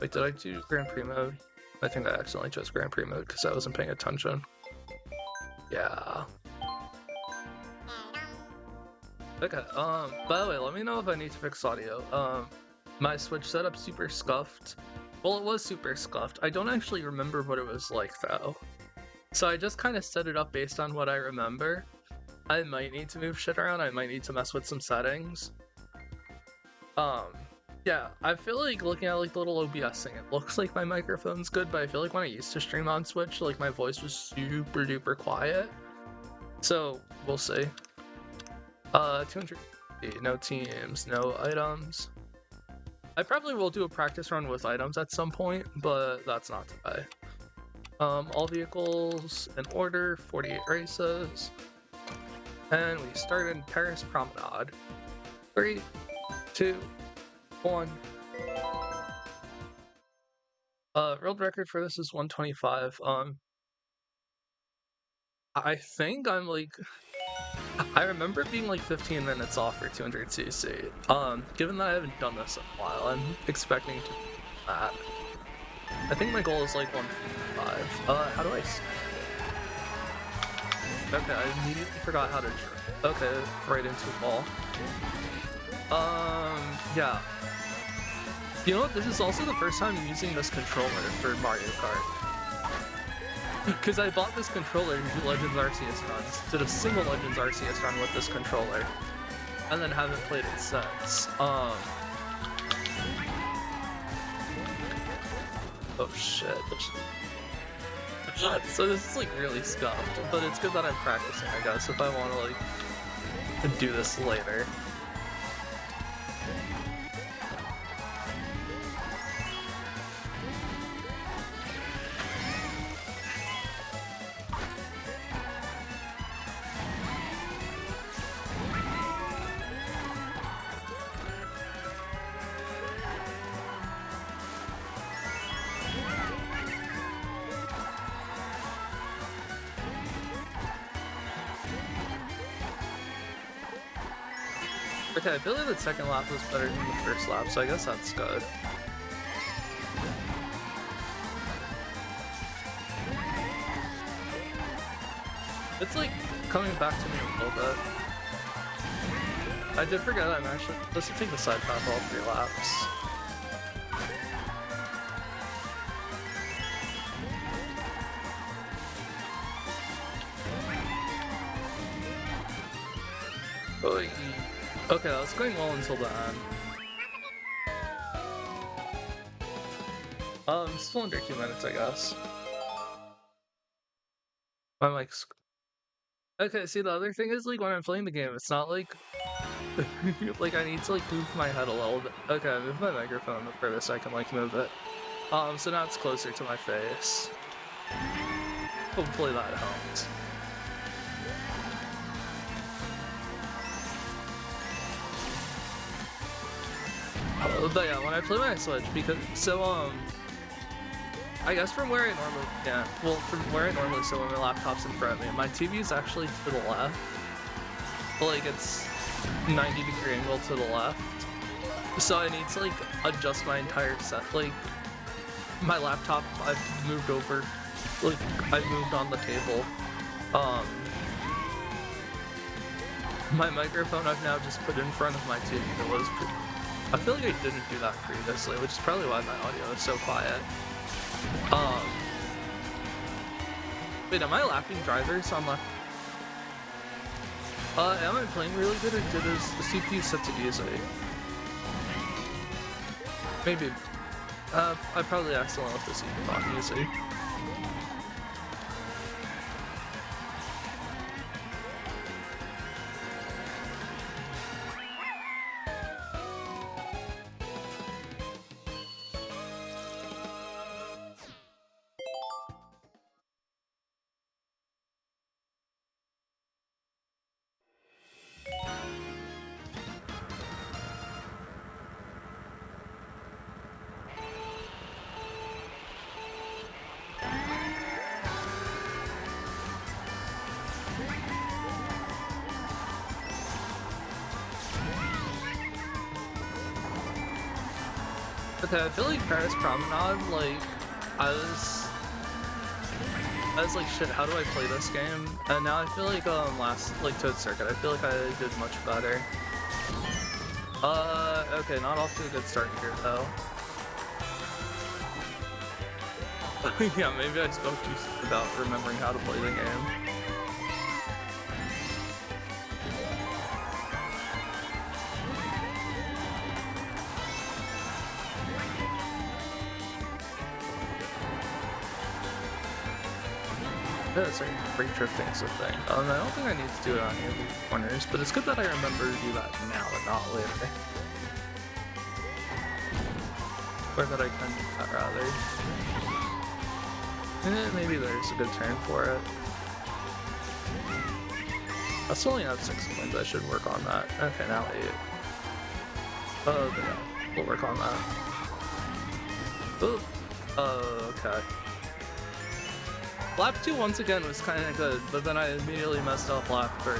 Wait, did I do Grand Prix mode? I think I accidentally chose Grand Prix mode because I wasn't paying attention. Yeah. Okay, by the way, let me know if I need to fix audio. My Switch setup's super scuffed. Well, it was super scuffed. I don't actually remember what it was like, though. So I just kind of set it up based on what I remember. I might need to move shit around, I might need to mess with some settings. Yeah, I feel like looking at like the little OBS thing, it looks like my microphone's good, but I feel like when I used to stream on Switch, like my voice was super duper quiet. So, we'll see. 200, no teams, no items. I probably will do a practice run with items at some point, but that's not today. All vehicles in order, 48 races. And we start in Paris Promenade. 3, 2, 1. World record for this is 125. I think I'm like, I remember being like 15 minutes off for 200cc. Given that I haven't done this in a while, I'm expecting to do that. I think my goal is like 155. How do I? Okay, I immediately forgot how to. Okay, right into the ball. Yeah. You know what? This is also the first time I'm using this controller for Mario Kart. Because I bought this controller to do Legends Arceus runs. Did a single Legends Arceus run with this controller. And then haven't played it since. Oh shit. So this is like really scuffed, but it's good that I'm practicing, I guess, if I want to like do this later. Okay, I feel like the second lap was better than the first lap, so I guess that's good. It's like coming back to me a little bit. I did forget I'm actually supposed to take the side path all 3 laps. Okay, that was going well until the end. Still under 2 minutes, I guess. My mic's... Okay, see, the other thing is, like, when I'm playing the game, it's not like... like, I need to, like, move my head a little bit. Okay, I moved my microphone the furthest I can, like, move it. So now it's closer to my face. Hopefully that helps. But yeah, when I play my Switch, because, so, I guess from where I normally, yeah, well, from where I normally sit when my laptop's in front of me, my TV is actually to the left. But, like, it's 90-degree angle to the left. So I need to, like, adjust my entire set. Like, my laptop, I've moved over, like, I've moved on the table. My microphone I've now just put in front of my TV. I feel like I didn't do that previously, which is probably why my audio is so quiet. Wait, am I lapping drivers on left? Am I playing really good, or did the CPU set to easy? Maybe. I probably accidentally left the CPU on easy. Okay, I feel like Paris Promenade, like, I was like, shit, how do I play this game? And now I feel like, Toad Circuit, I feel like I did much better. Okay, not off to a good start here, though. Yeah, maybe I spoke too soon about remembering how to play the game. Yeah, sorry, brake drifting is a thing. I don't think I need to do it on any of these corners, but it's good that I remember to do that now and not later. Or that I can do that, rather. Maybe there's a good turn for it. I still only have 6 coins, I should work on that. Okay, now 8. Oh, yeah, we'll work on that. Ooh. Okay. Lap 2 once again was kind of good, but then I immediately messed up lap 3.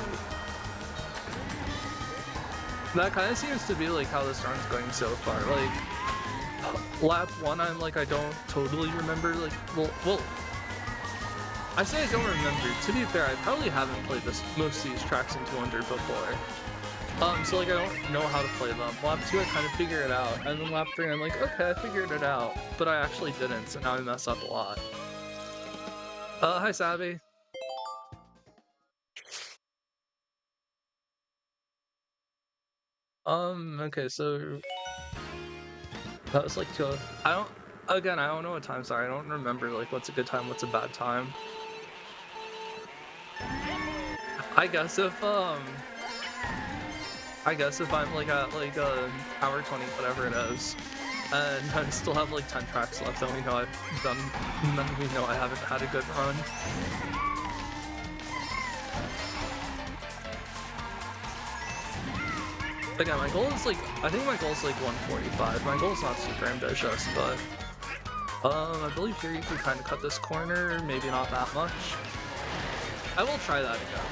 That kind of seems to be like how this run's going so far. Like, lap 1 I'm like, I don't totally remember, like, well, I say I don't remember. To be fair, I probably haven't played most of these tracks in 200 before. So like I don't know how to play them. Lap 2 I kind of figure it out, and then lap 3 I'm like, okay, I figured it out, but I actually didn't, so now I mess up a lot. Hi Sabby. Okay, so that was like 2. I don't know what times are. I don't remember like what's a good time, what's a bad time. I guess if I'm like at like hour 20, whatever it is, and I still have like 10 tracks left, then we know I haven't had a good run. Again, my goal is like, I think my goal is like 145. My goal is not super ambitious, but I believe here you can kind of cut this corner, maybe not that much. I will try that again.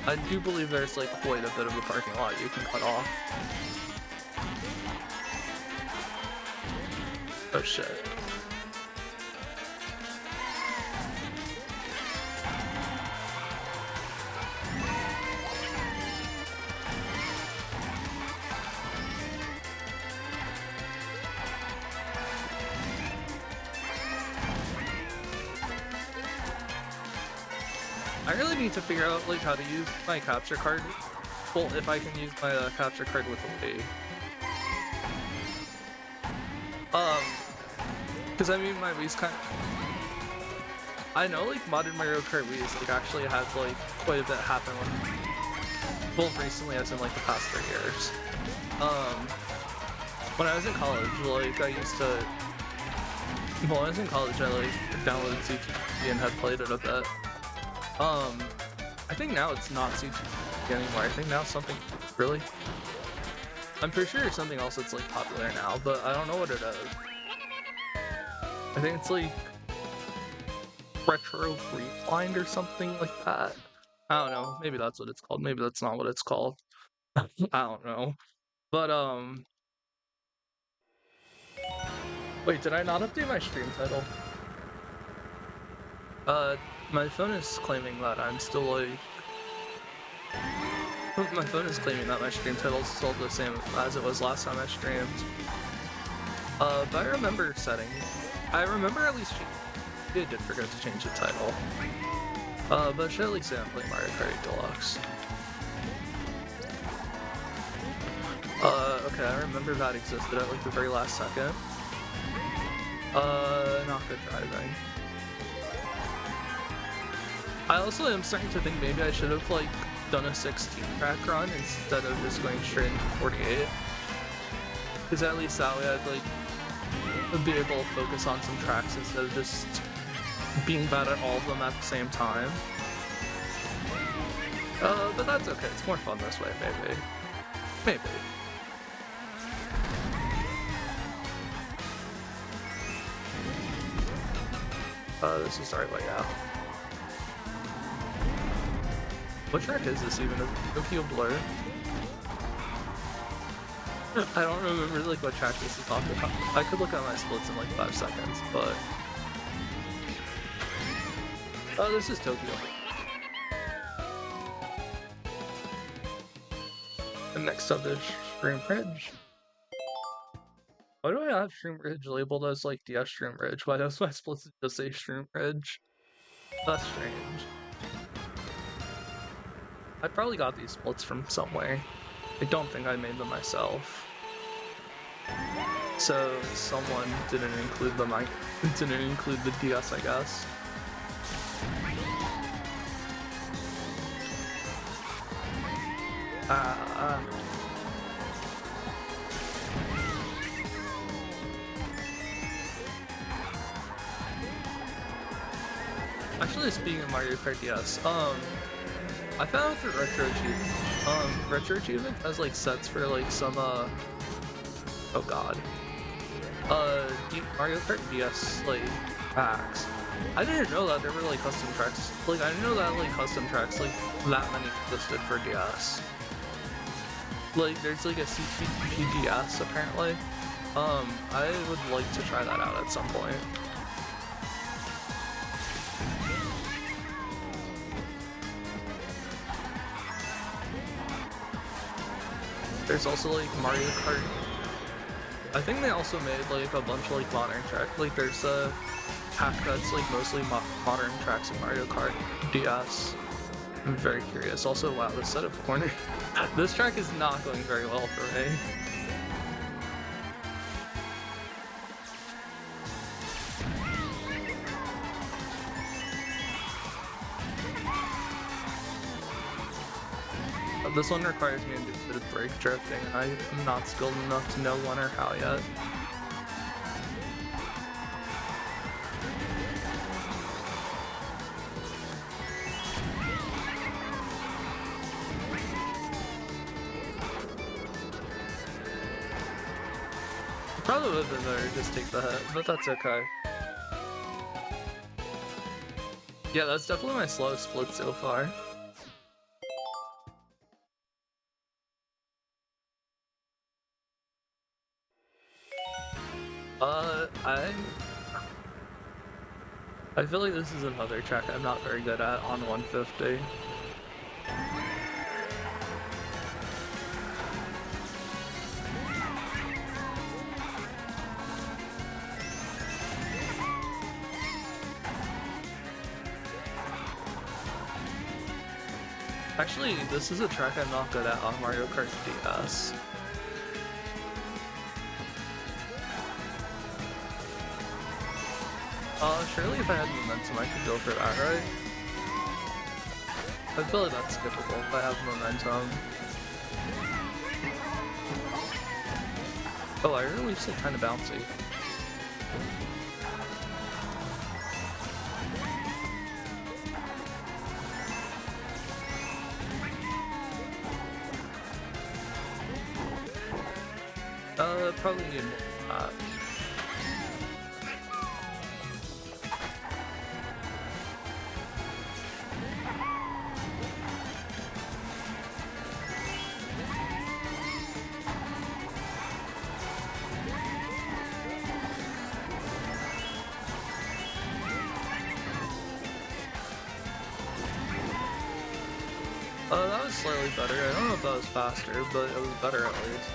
I do believe there's like quite a bit of a parking lot you can cut off. Oh shit. I really need to figure out like how to use my capture card. Well, if I can use my capture card with a Wii. Because I mean my Wii's kind of... I know like modern Mario Kart Wii's like actually had like quite a bit happen well recently, as in like the past 3 years. When I was in college, like I used to... Well, when I was in college, I like downloaded CTV and had played it a bit. I think now it's not CTV anymore. I think now it's something really. I'm pretty sure it's something else that's like popular now, but I don't know what it is. I think it's like Retro Rewind or something like that. I don't know. Maybe that's what it's called. Maybe that's not what it's called. I don't know. But wait, did I not update my stream title? My phone is claiming that I'm still like... My phone is claiming that my stream title is still the same as it was last time I streamed. But I remember setting... I remember at least I did forget to change the title. But I should at least say I'm playing Mario Kart Deluxe. Okay, I remember that existed at like the very last second. Not good driving. I also am starting to think maybe I should have like done a 16 track run instead of just going straight into 48. Because at least that way I'd like be able to focus on some tracks instead of just being bad at all of them at the same time. But that's okay, it's more fun this way, maybe. Maybe. This is the right way out. What track is this even? Is Tokyo Blur? I don't remember like what track this is off the top. I could look at my splits in like 5 seconds, but oh, this is Tokyo. And next up is Stream Ridge. Why do I have Stream Ridge labeled as like DS Stream Ridge? Why does my splits just say Stream Ridge? That's strange. I probably got these splits from somewhere. I don't think I made them myself. So someone didn't include them. I didn't include the DS, I guess. Actually, speaking of Mario Kart DS, I found out that Retro Achievement has like sets for like some oh god, Mario Kart DS like packs. I didn't know that there were like custom tracks. Like I didn't know that like custom tracks like that many existed for DS. Like there's like a CTPDS apparently. I would like to try that out at some point. There's also like Mario Kart. I think they also made like a bunch of like modern tracks. Like there's a pack that's like mostly modern tracks in Mario Kart DS. I'm very curious. Also, wow, this setup corner. This track is not going very well for me. This one requires me to do a bit of brake drifting, and I'm not skilled enough to know when or how yet. Probably would have been better to just take the hit, but that's okay. Yeah, that's definitely my slowest split so far. I feel like this is another track I'm not very good at on 150. Actually, this is a track I'm not good at on Mario Kart DS. Surely if I had momentum I could go for that, right? I feel like that's skippable if I have momentum. Oh, I really just kind of bouncy. Probably need more than that. That was slightly better. I don't know if that was faster, but it was better at least.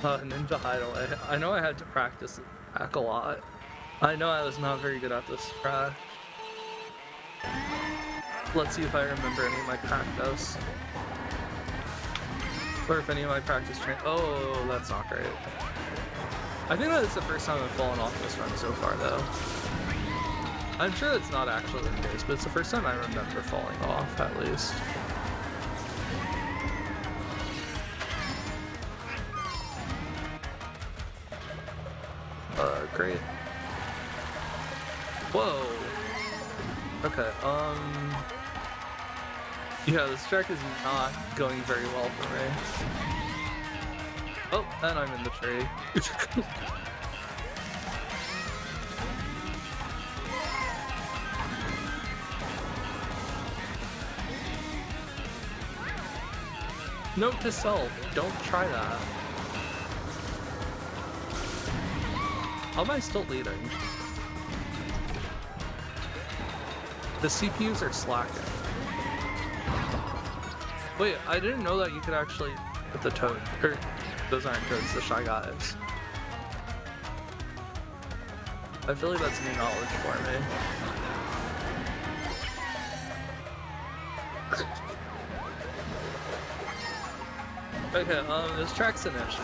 Ninja Hideaway. I know I had to practice this track a lot. I know I was not very good at this track. Let's see if I remember any of my practice. Or if any of my practice oh, that's not great. I think that is the first time I've fallen off this run so far, though. I'm sure that's not actually the case, but it's the first time I remember falling off, at least. Great. Whoa. Okay, yeah, this track is not going very well for me. Oh, and I'm in the tree. Note to self, don't try that. How am I still leading? The CPUs are slacking. Wait, I didn't know that you could actually put the toad. Or, those aren't toads, the Shy Guys. I feel like that's new knowledge for me. Okay, this track's an issue.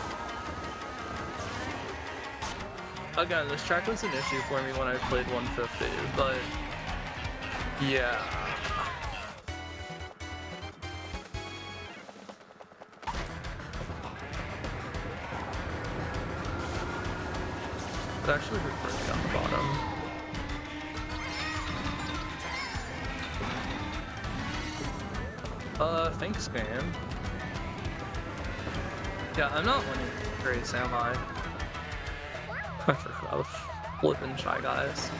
Again, this track was an issue for me when I played 150, but yeah. It actually hurt pretty on the bottom. Thanks, game. Yeah, I'm not winning race, am I? I forgot about flipping Shy Guys.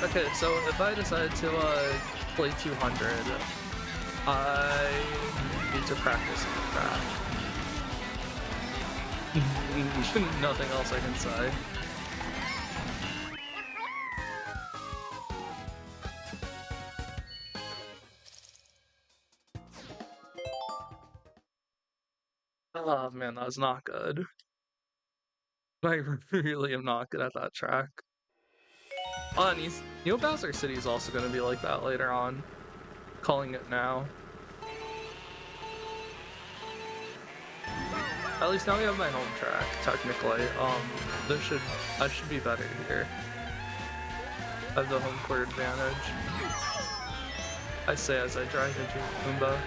Okay, so if I decide to play 200, I need to practice on the track. Nothing else I can say. Oh man, that was not good. I really am not good at that track. Oh, and Bowser City is also going to be like that later on. Calling it now. At least now we have my home track, technically. I should be better here. I have the home court advantage. I say as I drive into Goomba.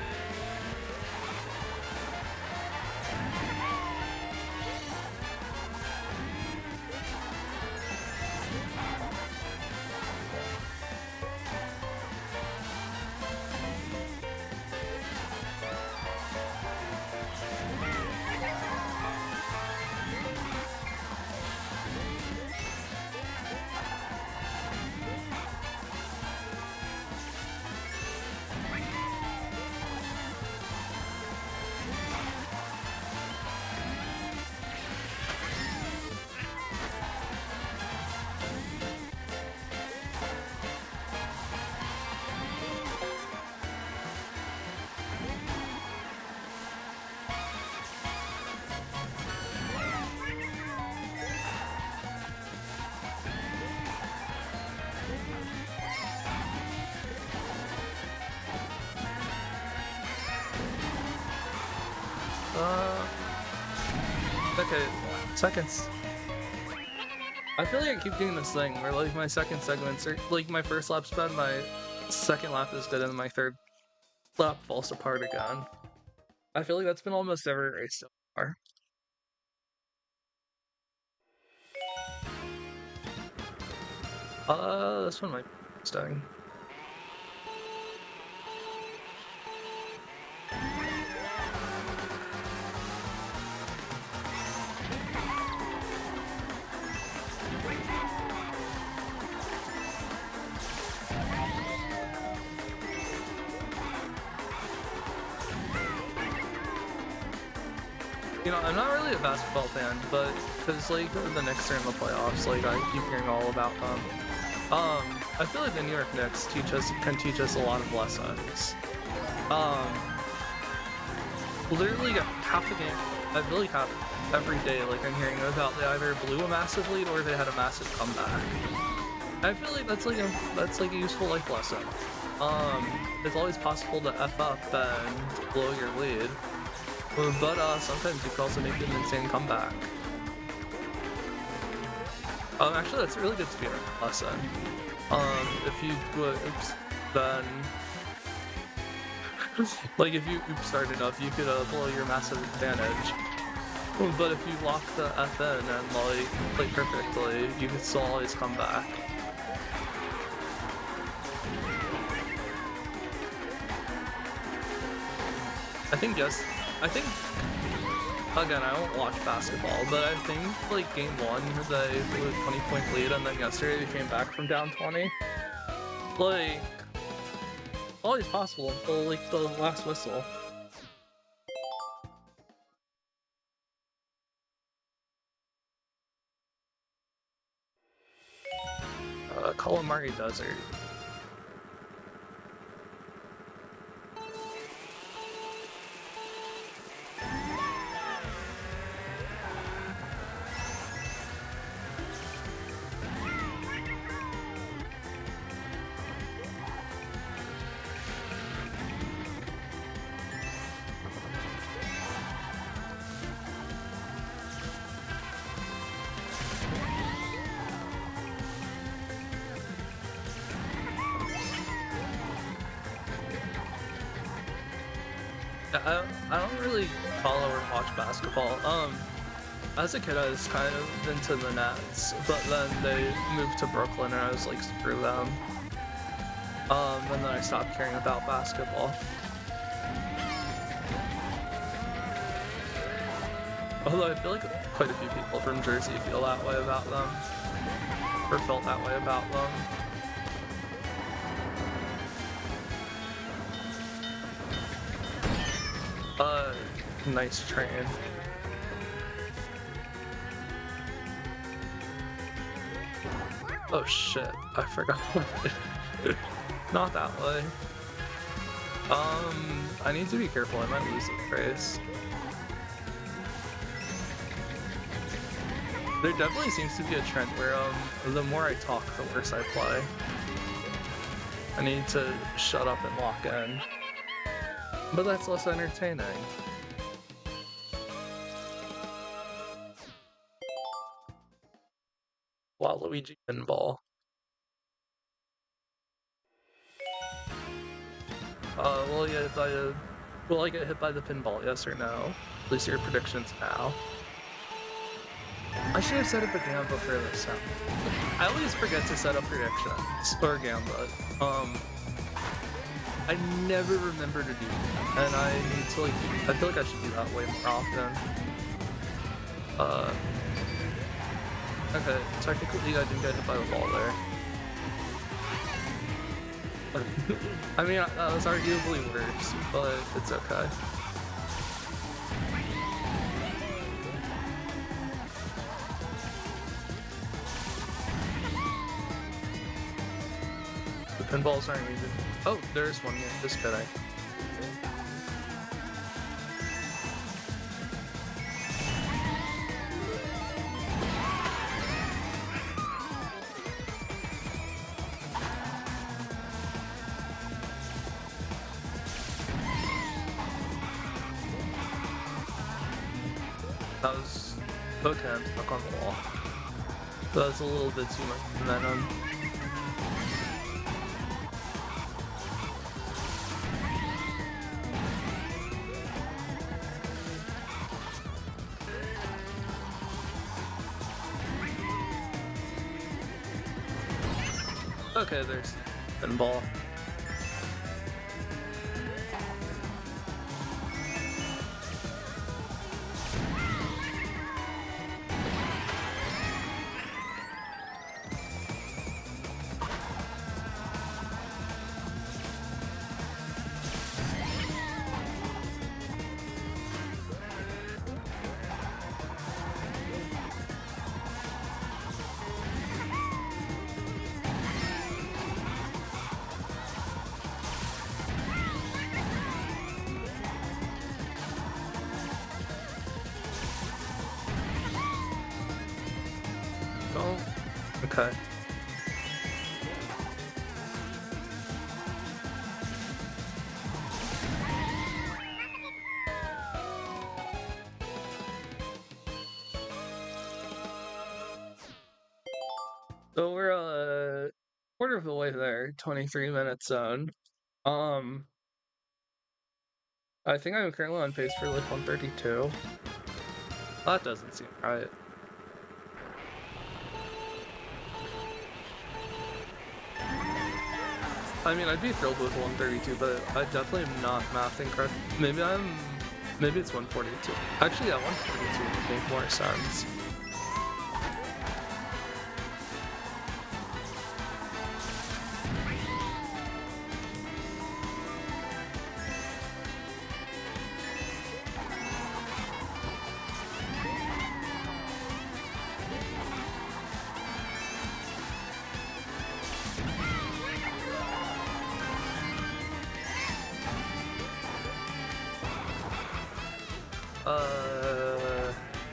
Okay, seconds. I feel like I keep doing this thing where like my second segments are like my first lap's bad, my second lap is good, and my third lap falls apart again. I feel like that's been almost every race so far. This one might be interesting. You know, I'm not really a basketball fan, but because like the Knicks are in the playoffs, like I keep hearing all about them. I feel like the New York Knicks can teach us a lot of lessons. Literally half the game, I feel like every day, like I'm hearing about they either blew a massive lead or they had a massive comeback. I feel like that's like a useful life lesson. It's always possible to F up and blow your lead. But sometimes you can also make an insane comeback. Actually, that's a really good speedrun lesson. If you oops, then like if you oops hard enough, you could blow your massive advantage. But if you lock the F in and like play perfectly, you can still always come back. I think yes. I think again, I don't watch basketball, but I think like game one they blew a 20-point lead, and then yesterday they came back from down 20. Like always possible until like the last whistle. Calamari Desert. I don't really follow or watch basketball. As a kid I was kind of into the Nets, but then they moved to Brooklyn and I was like, screw them. And then I stopped caring about basketball. Although I feel like quite a few people from Jersey feel that way about them. Or felt that way about them. Nice train. Oh shit, I forgot. Not that way. I need to be careful, I might lose the race. There definitely seems to be a trend where the more I talk, the worse I play. I need to shut up and lock in. But that's less entertaining. Waluigi pinball. Will I get hit by the pinball, yes or no? Please your predictions now. I should have set up a gambit for this time. I always forget to set up predictions or gambit. I never remember to do that, and I need to I feel like I should do that way more often. Okay, technically I didn't get hit by the ball there. I mean, that was arguably worse, but it's okay. The pinballs aren't even... Oh, there's one here, just kidding. That was... Okay, I'm stuck on the wall. That was a little bit too much momentum. Okay, there's pinball. Oh, okay. So we're a quarter of the way there, 23-minute zone. I think I'm currently on pace for like 132. That doesn't seem right. I mean, I'd be thrilled with 132, but I definitely am not mathing correct. Maybe it's 142. Actually, yeah, 142 would make more sense.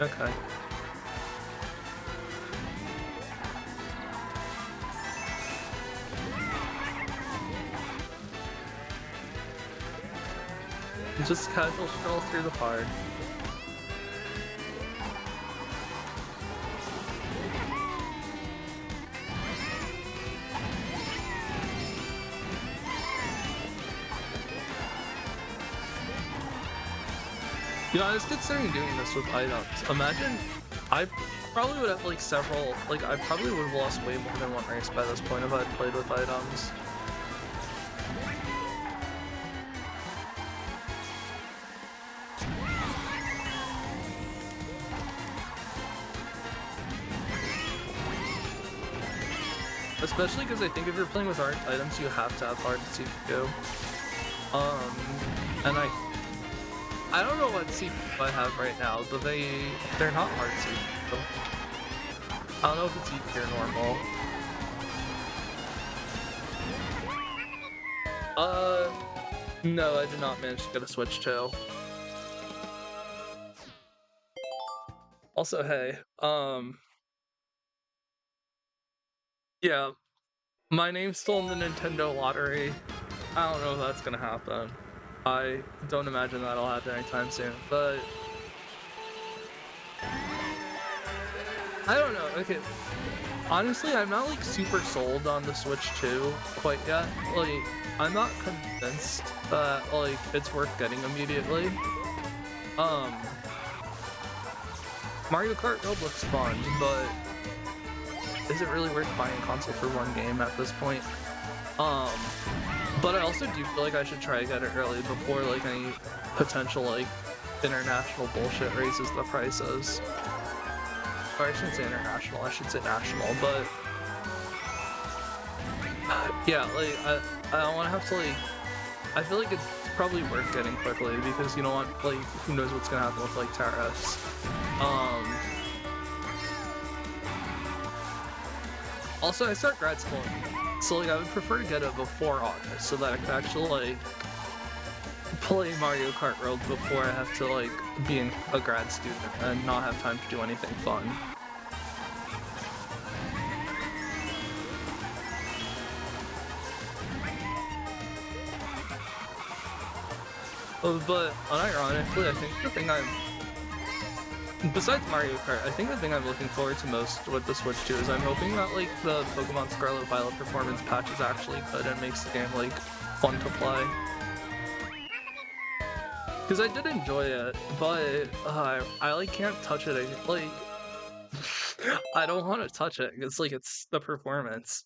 Okay. Just casual stroll through the park. You know, I was considering doing this with items. Imagine, I probably would have like several, like I probably would have lost way more than one race by this point if I had played with items. Especially because I think if you're playing with items, you have to have hard CPU. And I don't know what CPU I have right now, but they're not hard CPU. I don't know if it's easy or normal. No, I did not manage to get a Switch 2. Also, hey, yeah, my name's still in the Nintendo lottery. I don't know if that's gonna happen. I don't imagine that'll happen anytime soon, but I don't know. Okay, honestly, I'm not like super sold on the Switch 2 quite yet. Like, I'm not convinced that like it's worth getting immediately. Mario Kart World looks fun, but is it really worth buying a console for one game at this point? But I also do feel like I should try to get it early before like any potential like international bullshit raises the prices. Or I shouldn't say international, I should say national, but yeah, like I don't want to have to like, I feel like it's probably worth getting quickly because you don't want like, who knows what's gonna happen with like tariffs. Also, I start grad school, so like I would prefer to get it before August so that I could actually like play Mario Kart World before I have to like be a grad student and not have time to do anything fun. But unironically, I think the thing besides Mario Kart, I think the thing I'm looking forward to most with the Switch 2 is I'm hoping that like the Pokemon Scarlet Violet performance patch is actually good and makes the game like fun to play. Because I did enjoy it, but I like can't touch it. Like I don't want to touch it. It's like it's the performance.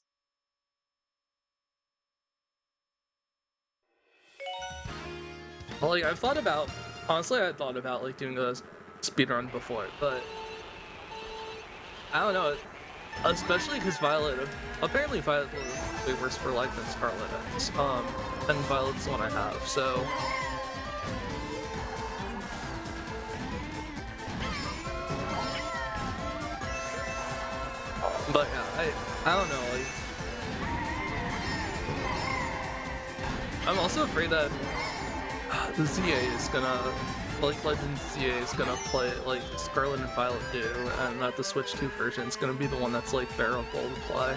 Like I've thought about, honestly, I thought about like doing a speedrun before, but I don't know, especially because apparently Violet is way worse for life than Scarlet is, and Violet's the one I have, so. But yeah, I don't know, like, I'm also afraid that the ZA is gonna, like Legends ZA is gonna play like Scarlet and Violet do, and that the Switch 2 version is gonna be the one that's like bearable to play.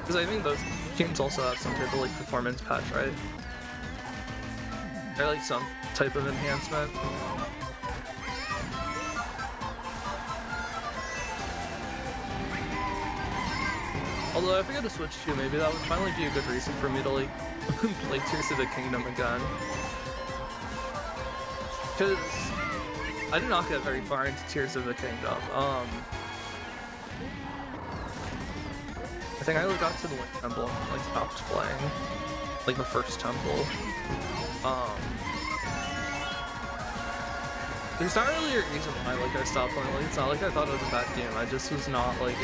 Because I think those games also have some type of like performance patch, right? Or like some type of enhancement. Although if I get the Switch 2, maybe that would finally be a good reason for me to like play Tears of the Kingdom again. Because I did not get very far into Tears of the Kingdom. I think I like, got to the Wind Temple and like stopped playing. Like the first temple. There's not really a reason why like I stopped playing. Like it's not like I thought it was a bad game. I just was not like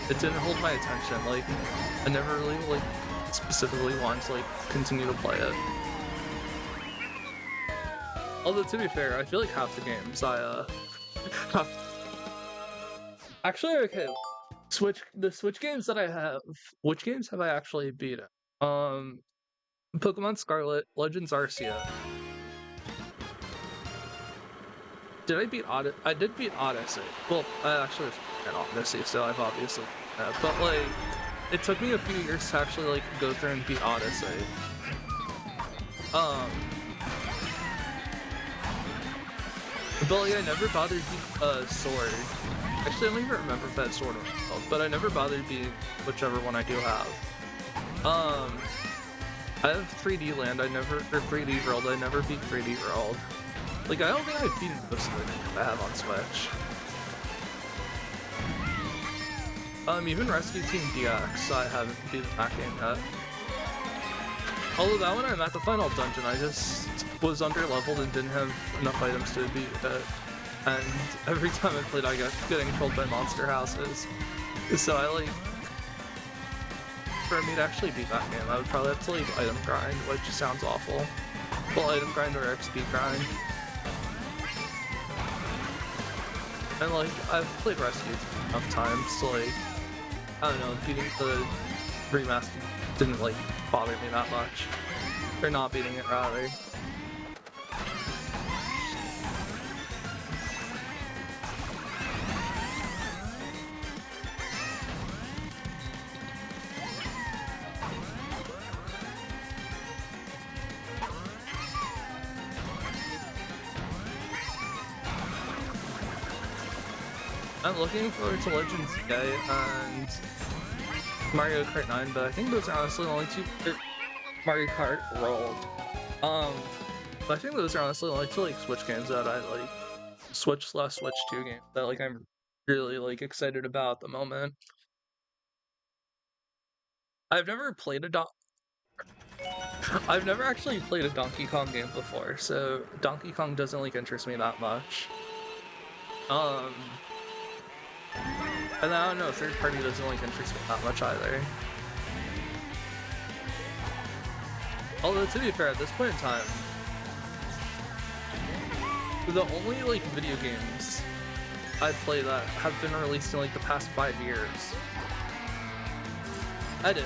it didn't hold my attention. Like I never really like specifically wanted to like continue to play it. Although to be fair, I feel like half the games I actually okay. The Switch games that I have, which games have I actually beaten? Pokemon Scarlet, Legends Arceus. Did I beat Odyssey? I did beat Odyssey. Well, I actually was an Odyssey, so I've obviously but like, it took me a few years to actually like go through and beat Odyssey. But like, I never bothered beating Sword. Actually, I don't even remember if that Sword was called, but I never bothered beating whichever one I do have. I have 3D Land. Or 3D World. I never beat 3D World. Like, I don't think I've beaten most of the games I have on Switch. Even Rescue Team DX, I haven't beaten that game yet. Although that one I'm at the final dungeon, I just was under-leveled and didn't have enough items to beat it. And every time I played, I got getting trolled by monster houses. So I like... For me to actually beat that game, I would probably have to like item grind, which sounds awful. Well, item grind or XP grind. And like, I've played Rescue enough times to like, I don't know, beating the remaster didn't like bother me that much. Or not beating it rather. I'm looking forward to Legends Day and Mario Kart 9, but I think those are honestly the only two Mario Kart World. But I think those are honestly the only two like Switch games that I like Switch 2 games that like I'm really like excited about at the moment. I've never actually played a Donkey Kong game before, so Donkey Kong doesn't like interest me that much. And I don't know, third party doesn't like interest me that much either. Although to be fair, at this point in time, the only like video games I've played that have been released in like the past 5 years. The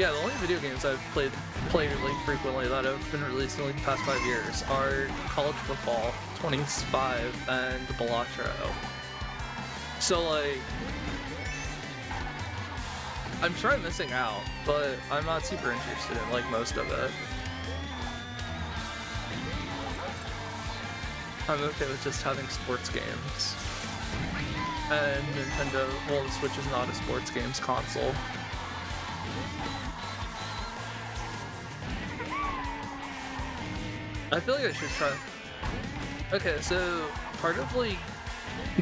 only video games I've played like frequently that have been released in like the past 5 years are College Football 25 and Balatro. So like, I'm sure I'm missing out, but I'm not super interested in like most of it. I'm okay with just having sports games. And Nintendo, well, the Switch is not a sports games console. I feel like I should try. Okay, so part of like,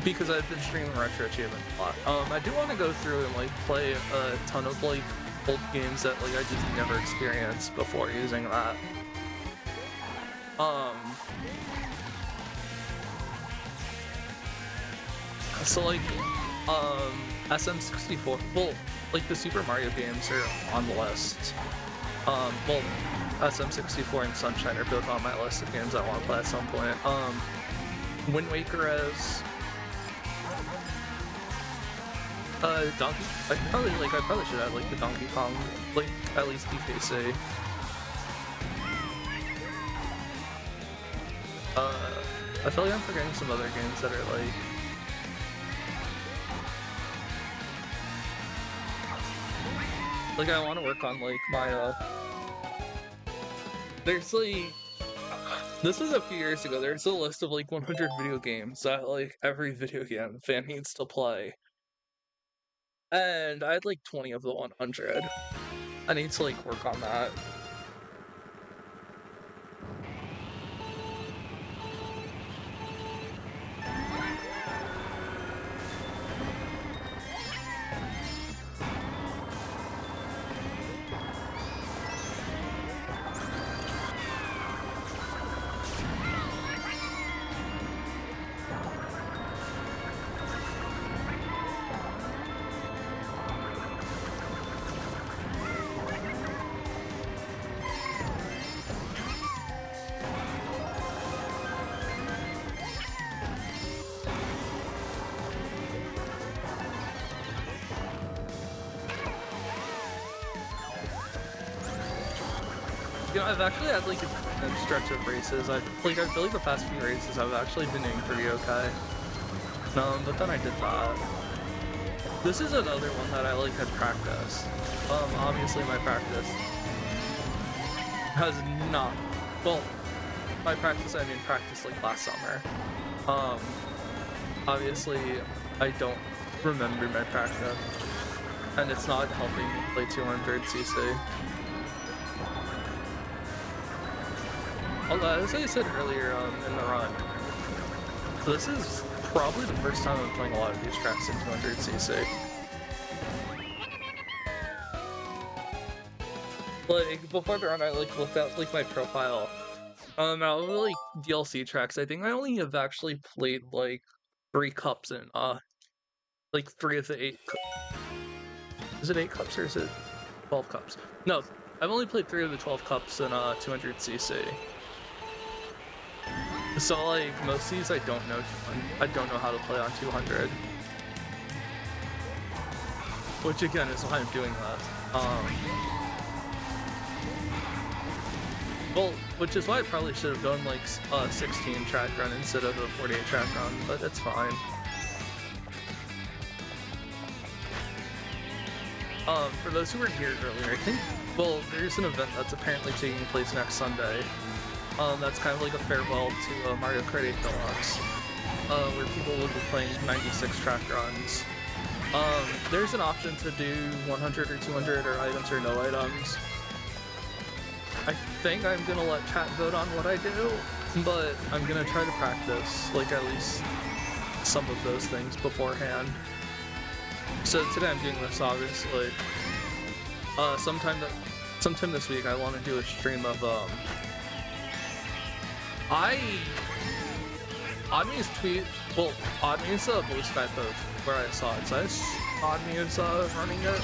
because I've been streaming Retro Achievement a lot, I do want to go through and like play a ton of like old games that like I just never experienced before using that. So like, SM64, well, like the Super Mario games are on the list. Well, SM64 and Sunshine are both on my list of games I want to play at some point. Wind Waker is Donkey. I probably should add like the Donkey Kong, like at least DKC. I feel like I'm forgetting some other games that are like I want to work on like my there's like, this is a few years ago, there's a list of like 100 video games that like every video game fan needs to play. And I had like 20 of the 100. I need to like work on that. You know, I've actually had like a stretch of races. I feel like the past few races I've actually been doing pretty okay. But then I did that. This is another one that I like had practiced. Obviously my practice has not, well, by practice I mean practice like last summer. Obviously I don't remember my practice, and it's not helping me play 200cc. Although, as I said earlier in the run, this is probably the first time I'm playing a lot of these tracks in 200cc. Like, before the run, I like looked at like my profile. Out of like DLC tracks, I think I only have actually played like 3 cups in like 3 of the 8. Is it 8 cups or is it 12 cups? No, I've only played 3 of the 12 cups in 200cc. So like most of these I don't know how to play on 200. Which again is why I'm doing that. Well, which is why I probably should have done like a 16 track run instead of a 48 track run, but it's fine. For those who were here earlier, I think, well, there's an event that's apparently taking place next Sunday. That's kind of like a farewell to Mario Kart 8 Deluxe, where people will be playing 96 track runs. There's an option to do 100 or 200 or items or no items. I think I'm gonna let chat vote on what I do, but I'm gonna try to practice like at least some of those things beforehand. So today I'm doing this obviously. Sometime this week I want to do a stream of Oddme's tweet. Well, Oddme's Blue Sky post where I saw it says Oddme is running it.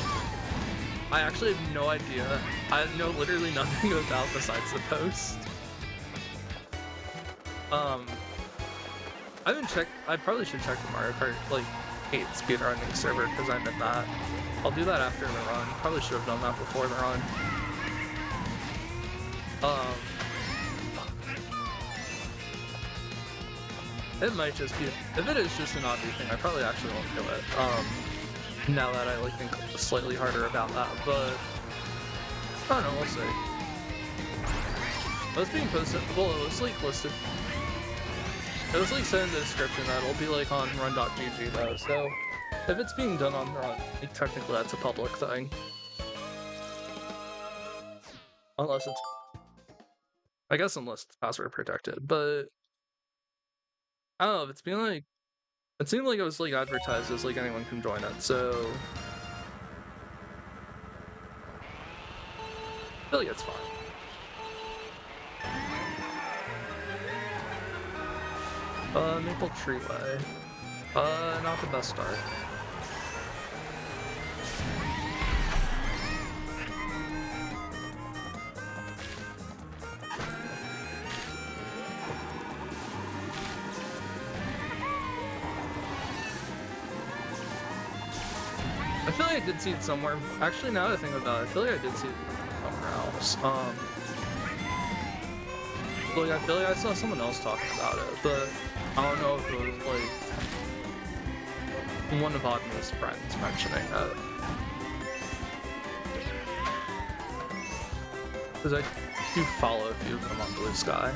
I actually have no idea. I know literally nothing about besides the post. I haven't checked. I probably should check the Mario Kart like 8 speedrunning server because I'm in that. I'll do that after the run. Probably should have done that before the run. It might just be, if it is just an Oddme thing, I probably actually won't do it. Now that I like think slightly harder about that, but I don't know, we'll see. It was being posted, well, it was like listed. It was like said in the description that it'll be like on run.gg though, so if it's being done on run, like technically that's a public thing. Unless it's, I guess unless it's password protected, but I don't know, if it's being like, it seemed like it was like advertised as like anyone can join it, so I feel like it's fine. Maple Tree Way. Not the best start. I feel like I did see it somewhere. Actually, now that I think about it, I feel like I did see it somewhere else. Like, I feel like I saw someone else talking about it, but I don't know if it was like one of Oddme's friends mentioning it. Because I do follow a few of them on Blue Sky.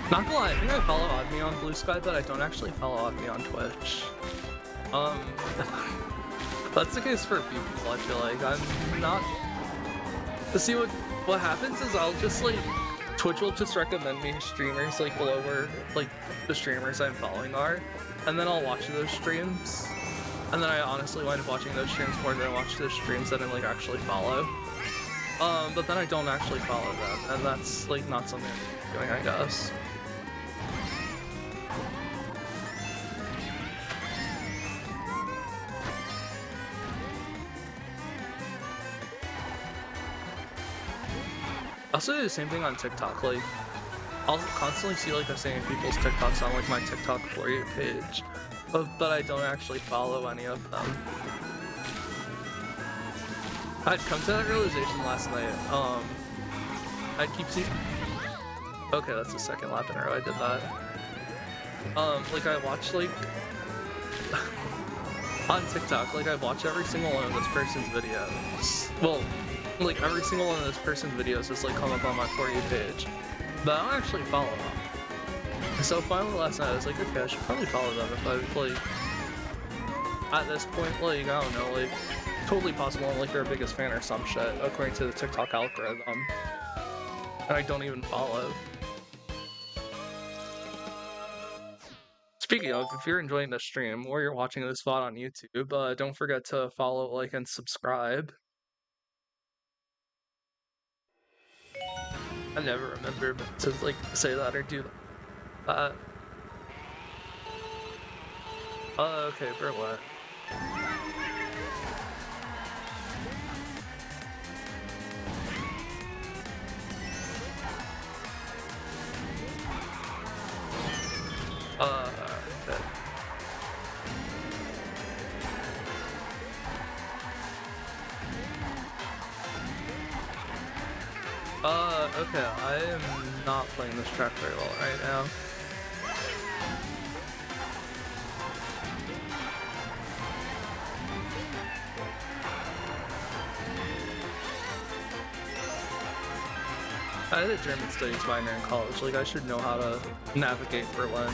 Not gonna lie, I think I follow Oddme on Blue Sky, but I don't actually follow Oddme on Twitch. That's the case for a few people, I feel like. I'm not... See, what happens is I'll just, like... Twitch will just recommend me streamers, like, below where, like, the streamers I'm following are. And then I'll watch those streams. And then I honestly wind up watching those streams more than I watch those streams that I, like, actually follow. But then I don't actually follow them, and that's, like, not something I'm doing, I guess. I also do the same thing on TikTok, like, I'll constantly see, like, the same people's TikToks on, like, my TikTok For You page, but I don't actually follow any of them. I'd come to that realization last night. I'd keep seeing. Okay, that's the second lap in a row I did that. Like I watched like on TikTok, like I watch every single one of this person's videos. Well, like every single one of this person's videos just like come up on my For You page, but I don't actually follow them. So finally last night I was like, okay, I should probably follow them if I like. At this point, like I don't know, like totally possible I'm like their biggest fan or some shit according to the TikTok algorithm, and I don't even follow. Speaking of, if you're enjoying the stream or you're watching this VOD on YouTube, don't forget to follow, like, and subscribe. I never remember to, like, say that or do that. Okay, for what? Okay. Okay, I am not playing this track very well right now. I had a German studies minor in college, like I should know how to navigate Berlin.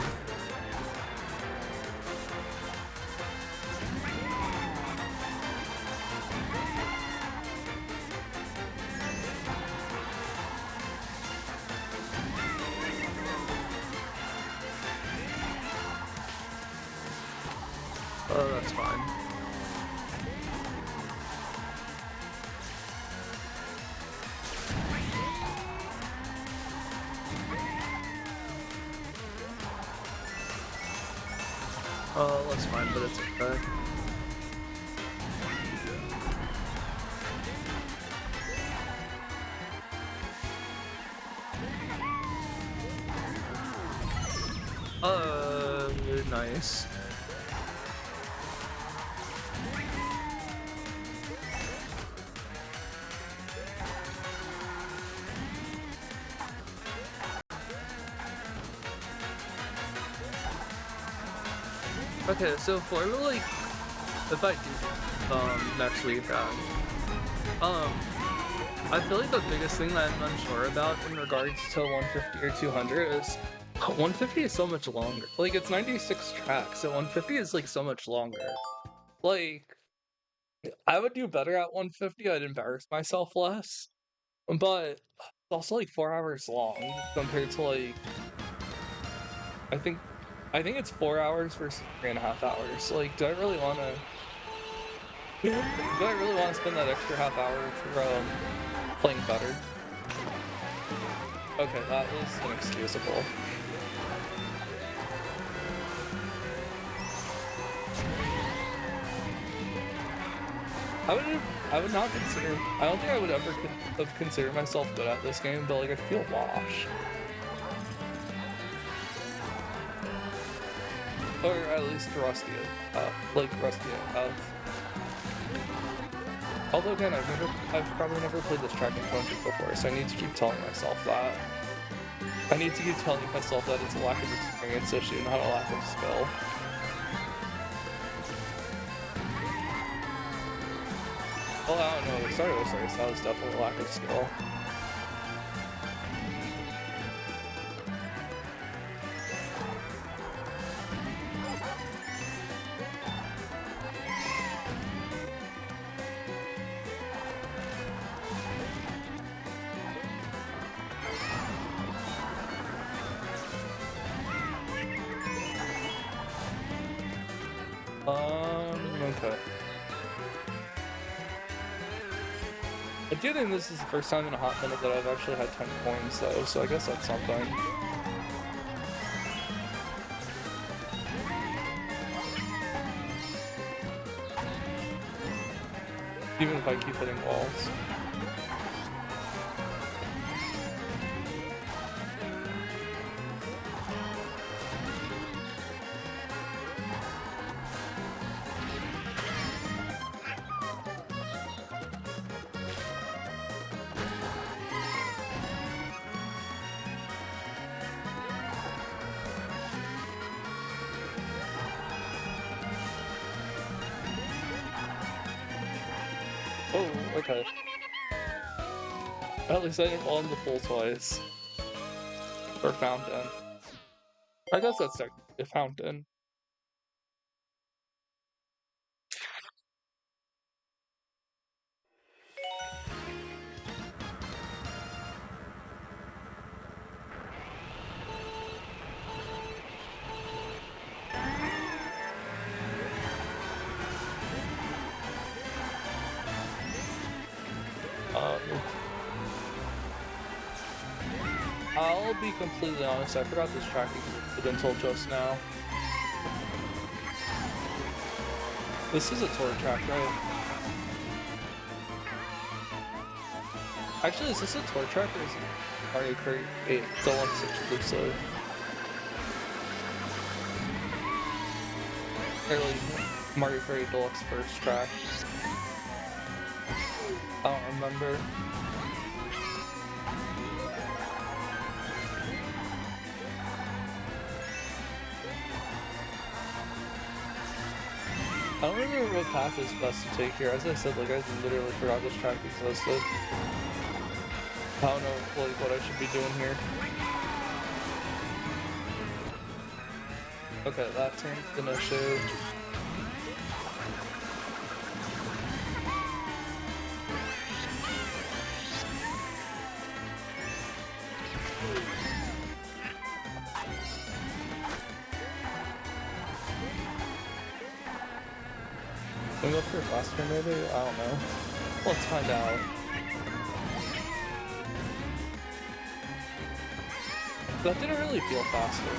Oh, that's fine. Oh, that's fine, but it's okay. Nice. Okay, so for like, if I do next week, I feel like the biggest thing that I'm unsure about in regards to 150 or 200 is 150 is so much longer. Like it's 96 tracks, so 150 is like so much longer. Like I would do better at 150. I'd embarrass myself less, but it's also like 4 hours long compared to like I think I think it's 4 hours versus 3.5 hours. Like, do I really want to? Do I really want to spend that extra half hour for playing better? Okay, that was inexcusable. I would not consider. I don't think I would ever have considered myself good at this game, but like I feel washed. Or at least rusty, like rusty out. Although again, I've probably never played this track in Country before, so I need to keep telling myself that. I need to keep telling myself that it's a lack of experience issue, not a lack of skill. Well, I don't know, the start of this race, that was definitely a lack of skill. Okay. I do think this is the first time in a hot minute that I've actually had 10 coins though, so I guess that's something. Even if I keep hitting walls. Oh, okay. At least I didn't fall in the pool twice. Or fountain. I guess that's technically a fountain. I'll be completely honest, I forgot this track existed until just now. This is a tour track, right? Actually, is this a tour track or is it Mario Kart 8 Deluxe exclusive? Early Mario Kart 8 Deluxe first track. I don't remember. I don't remember what path is best to take here. As I said, like, I literally forgot this track existed. I don't know, like, what I should be doing here. Okay, that turn's an issue. Can we go for faster maybe? I don't know. Let's find out. That didn't really feel faster.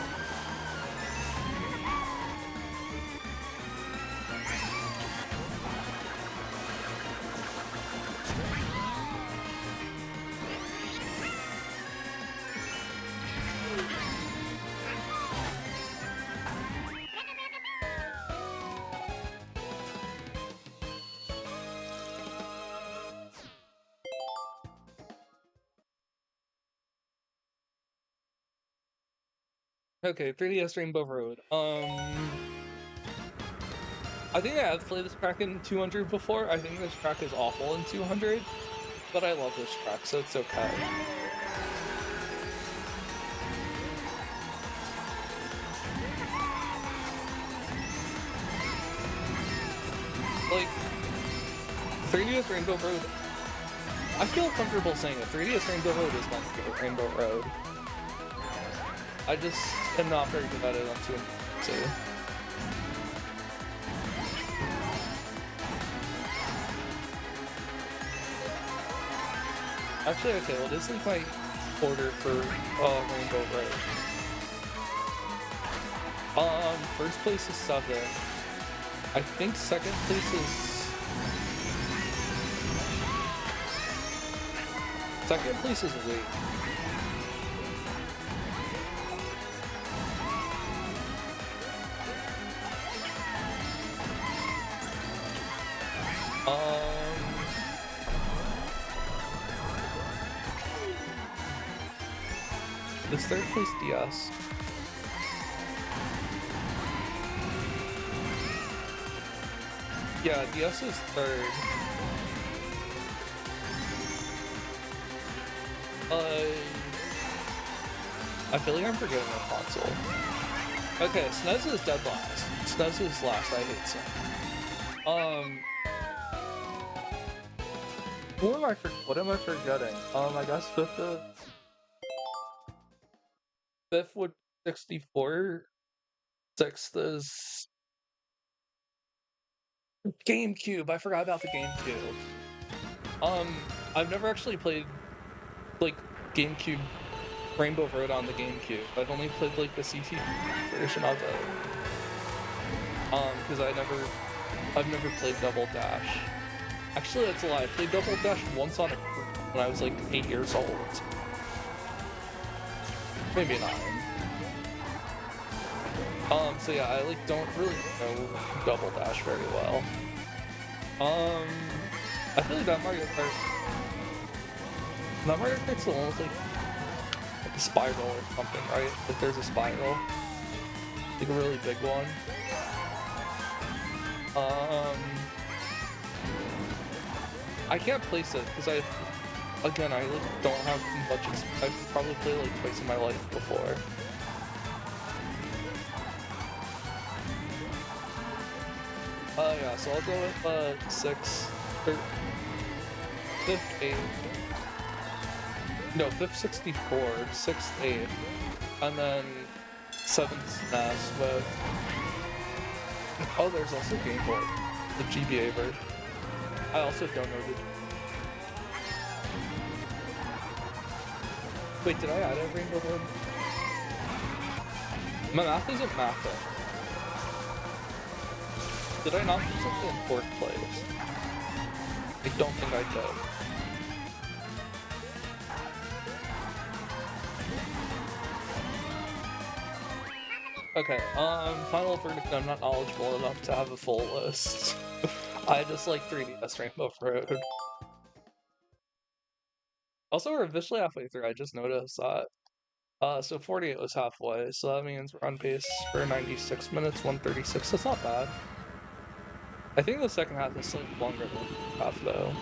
Okay, 3DS Rainbow Road. I think I have played this track in 200 before. I think this track is awful in 200, but I love this track, so it's okay. Like, 3DS Rainbow Road, I feel comfortable saying it. 3DS Rainbow Road is my favorite Rainbow Road. I just am not very good at it on 200. Actually, okay, well, this is my order for Rainbow Road. First place is 7. I think second place is... Second place is 8. Is third place DS? Yeah, DS is third. I feel like I'm forgetting a console. Okay, SNES is dead last. SNES is last, I hate SNES. What am I forgetting? I guess fifth would 64. Sixth is GameCube. I forgot about the GameCube. I've never actually played like GameCube Rainbow Road on the GameCube. I've only played like the CT version of it. Because I've never played Double Dash. Actually, that's a lie. I played Double Dash once on when I was like 8 years old. Maybe 9. So yeah, I like don't really know Double Dash very well. I feel like that Mario Kart's the one with like a spiral or something, right? Like there's a spiral. Like a really big one. I can't place it because I like, don't have much. I've probably played like twice in my life before. Yeah, so I'll go with 6 or 5th, 8th. No, 5th 64, 6th 8th, and then 7th SNES with. Oh, there's also Game Boy, the GBA version. I also downloaded. Wait, did I add a Rainbow Board? My math isn't mathing. Did I not do something in 4th place? I don't think I did. Okay, final verdict, I'm not knowledgeable enough to have a full list. I just like 3DS Rainbow Road. Also, we're officially halfway through, I just noticed that. So 48 was halfway, so that means we're on pace for 96 minutes, 136, that's not bad. I think the second half is slightly longer than the first half, though.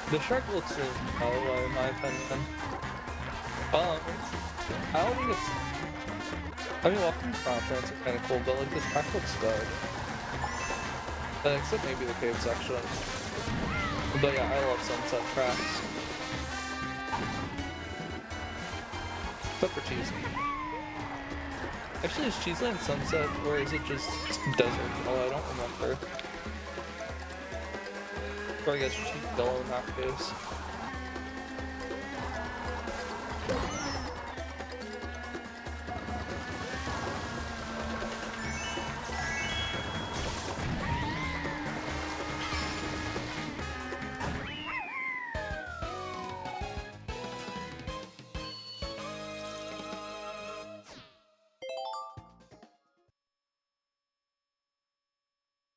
The shark looks really cool, in my opinion. I don't think it's... I mean, walking Final Fantasy is kinda cool, but like, this track looks good. Except maybe the cave section. But yeah, I love sunset tracks. Except for Cheese. Actually, is Cheeseland sunset, or is it just desert? Oh, I don't remember. Or I guess Cheese Billow in that case.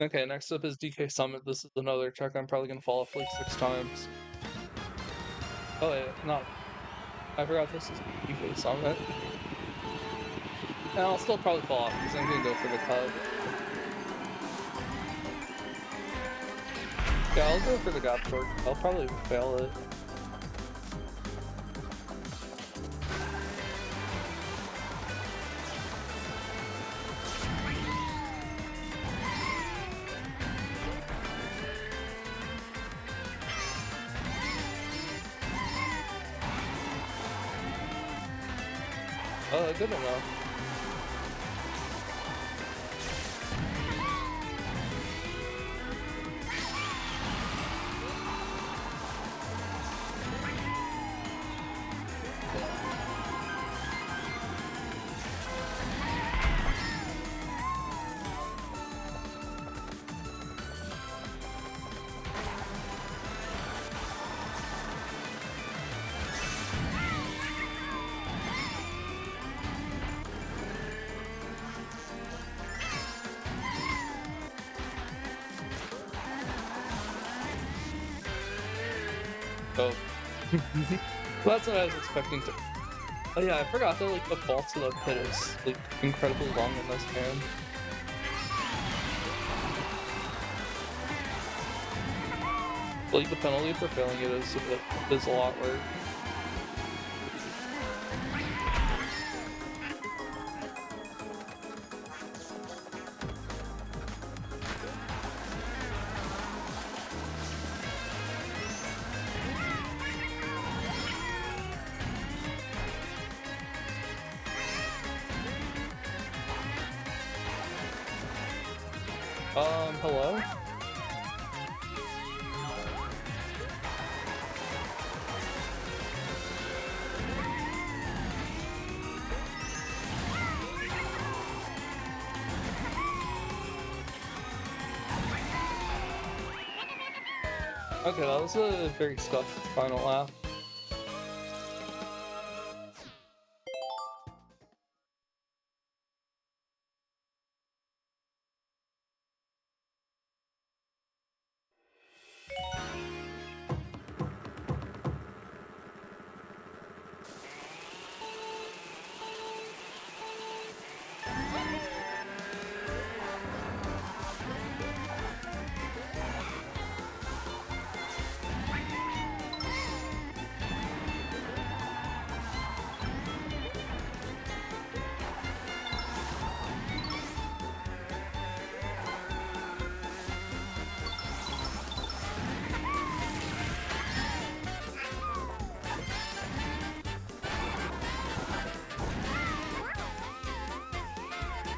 Okay, next up is DK Summit. This is another track I'm probably gonna fall off like 6 times. Oh wait, no. I forgot this is DK Summit. And I'll still probably fall off because I'm gonna go for the cut. Yeah, I'll go for the gap short. I'll probably fail it. Good enough. Oh. Well, that's what I was expecting to. Oh yeah, I forgot that like the fall to the pit is like incredibly long in this game. Like the penalty for failing it is a lot worse. Hello? Okay, that was a very scuffed final lap.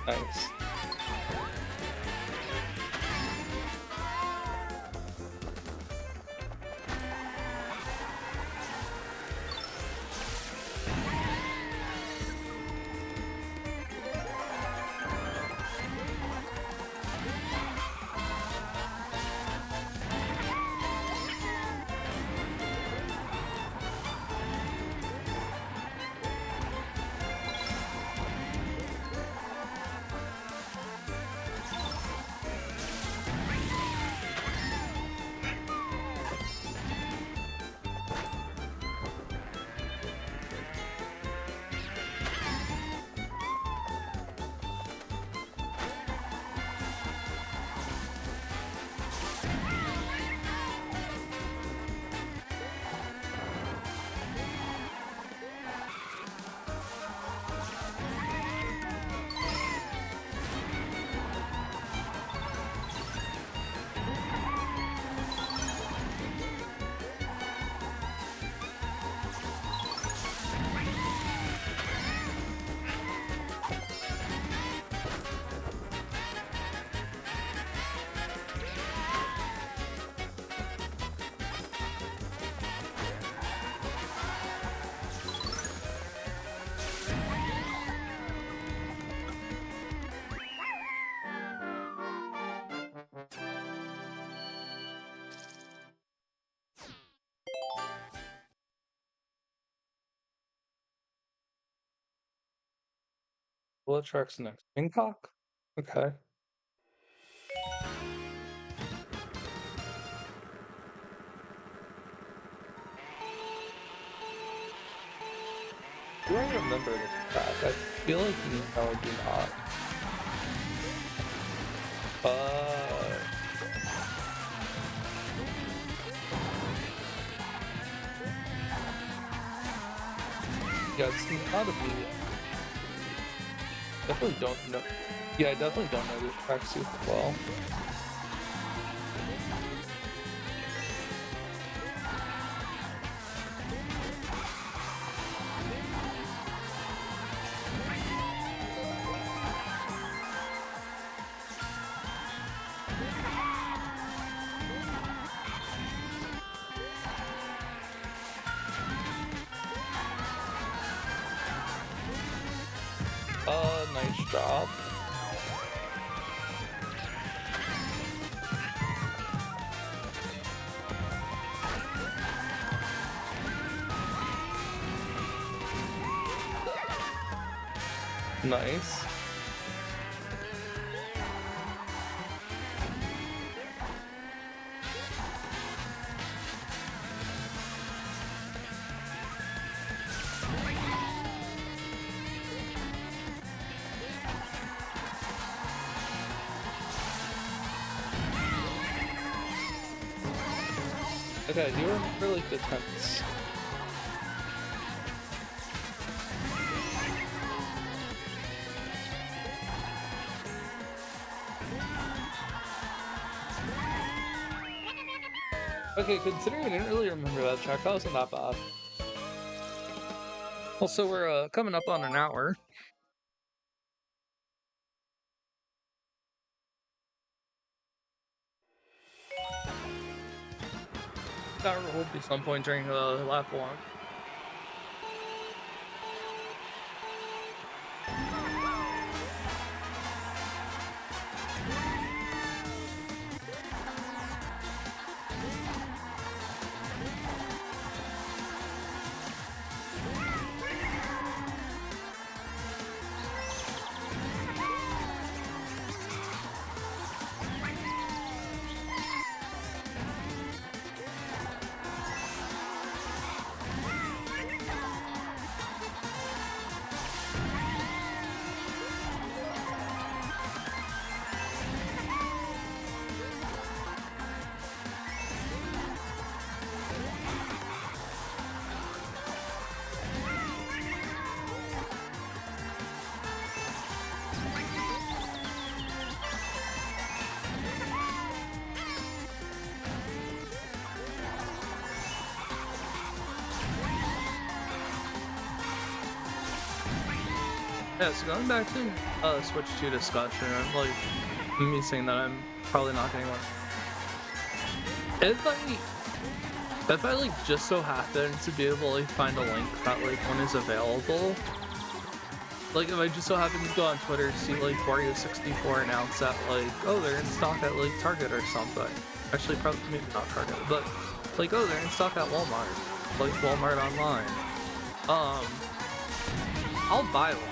Nice. What track's next? Bangkok? Okay. Do I remember this track? I feel like no, I do not. Yeah, it's gotta be. Definitely don't know. Yeah, I definitely don't know this track super well. Nice job. Nice. Okay, you remember like the tense. Okay, considering I didn't really remember that track, that wasn't that bad. Also, we're coming up on an hour. That will be some point during lap 1. Yeah, so going back to Switch 2 discussion, like me saying that I'm probably not getting one. If I like just so happen to be able to like find a link that like one is available, like if I just so happen to go on Twitter see like Wario64 announce that like, oh, they're in stock at like Target or something. Actually, probably maybe not Target, but like, oh, they're in stock at Walmart, like Walmart online. I'll buy one.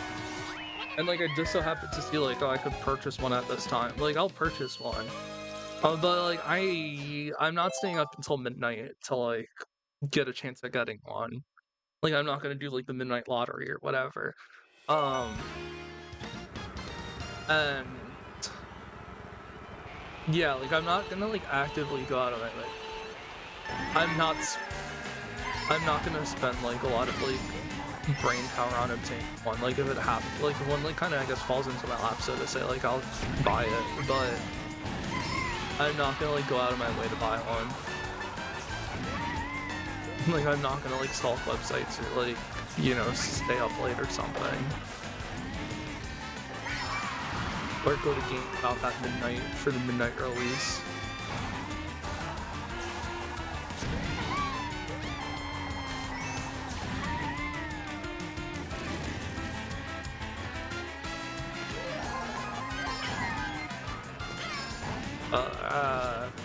And like I just so happened to see like, oh, I could purchase one at this time. Like I'll purchase one. But like I'm not staying up until midnight to like get a chance at getting one. Like I'm not gonna do like the midnight lottery or whatever. And yeah, like I'm not gonna like actively go out of my way. I'm not gonna spend like a lot of like brain power on obtaining one. Like if it happens, like if one like kind of I guess falls into my lap, so to say, like I'll buy it, but I'm not gonna like go out of my way to buy one. Like I'm not gonna like stalk websites or like, you know, stay up late or something. Or go to GameStop at midnight for the midnight release.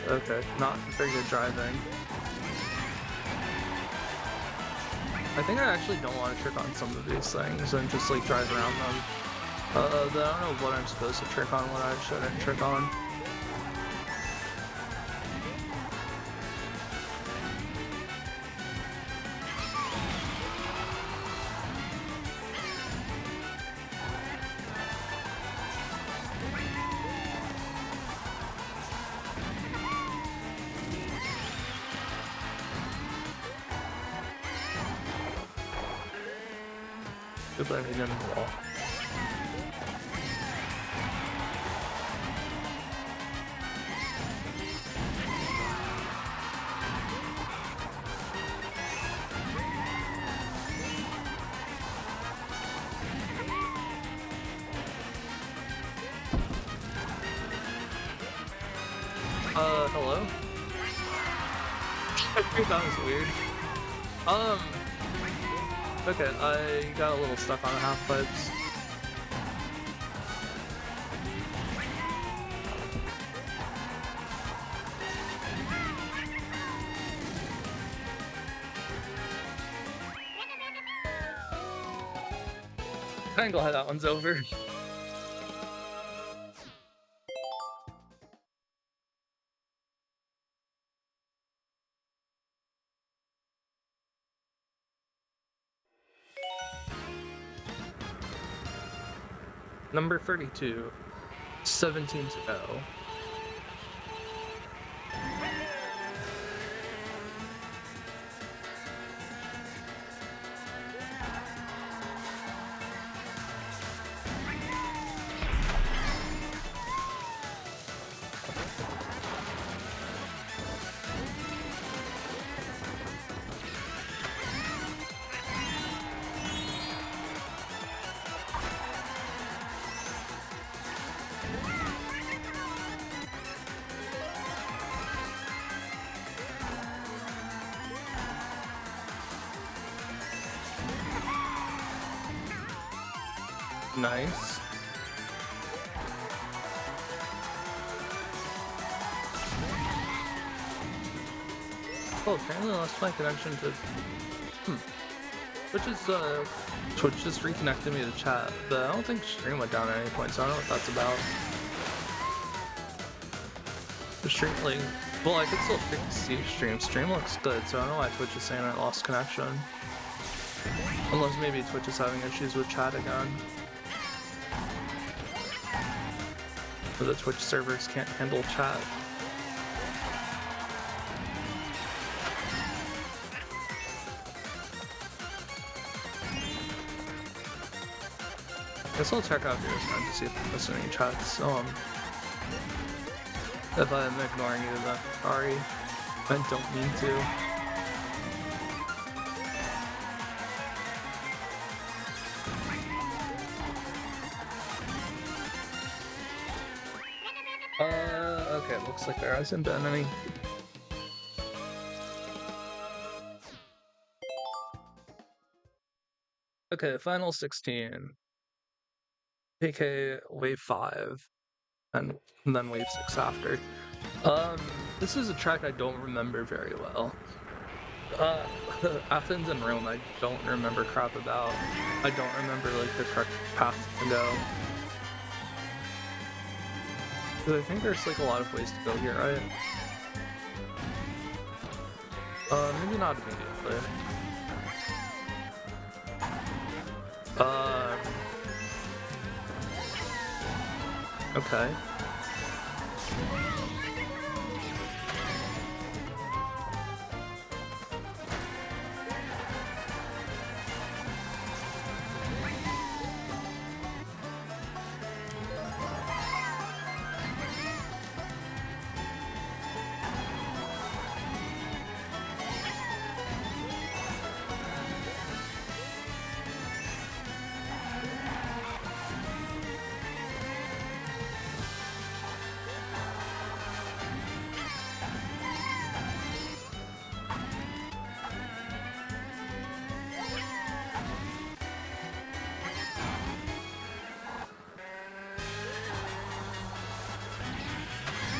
Okay, not very good driving. I think I actually don't want to trick on some of these things and just like drive around them. I don't know what I'm supposed to trick on, what I shouldn't trick on. Good let me get in the wall. Hello? I think that was weird. Okay, I got a little stuck on the half pipes. I'm glad that one's over. Number 32, 17 to go. Nice. Oh, apparently I lost my connection to... Twitch just reconnected me to chat, but I don't think stream went down at any point, so I don't know what that's about. The stream, like... Well, I could still see stream. Stream looks good, so I don't know why Twitch is saying I lost connection. Unless maybe Twitch is having issues with chat again. Or the Twitch servers can't handle chat. I guess I'll check out yours now to see if I'm missing any chats. If I'm ignoring you, then sorry. I don't mean to. Okay, looks like there hasn't been any. Okay, final 16. PK wave 5, and then wave 6 after. This is a track I don't remember very well. Athens and Rome I don't remember crap about. I don't remember like the correct path to go. Because I think there's like a lot of ways to go here, right? Maybe not immediately. Okay.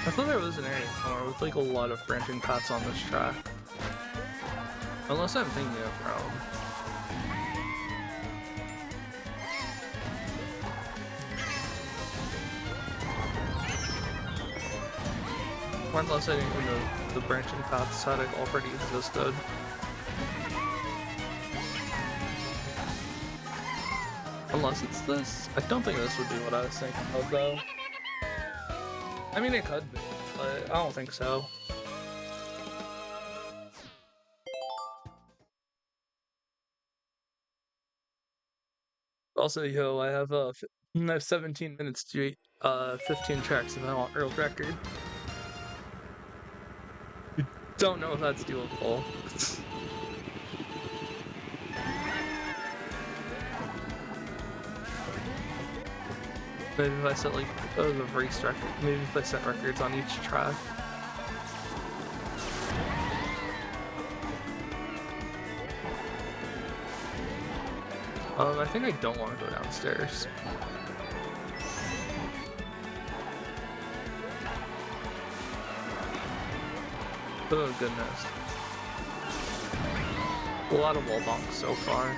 I thought there was an area more with like a lot of branching paths on this track. Unless I'm thinking of Rome. Or unless I didn't know the branching paths had already existed. Unless it's this. I don't think this would be what I was thinking of though. I mean, it could be, but I don't think so. Also, yo, I have 17 minutes to eat 15 tracks if I want world record. Don't know if that's doable. Maybe if I set like a race record, maybe if I set records on each track. I think I don't want to go downstairs. Oh goodness. A lot of wall bonks so far.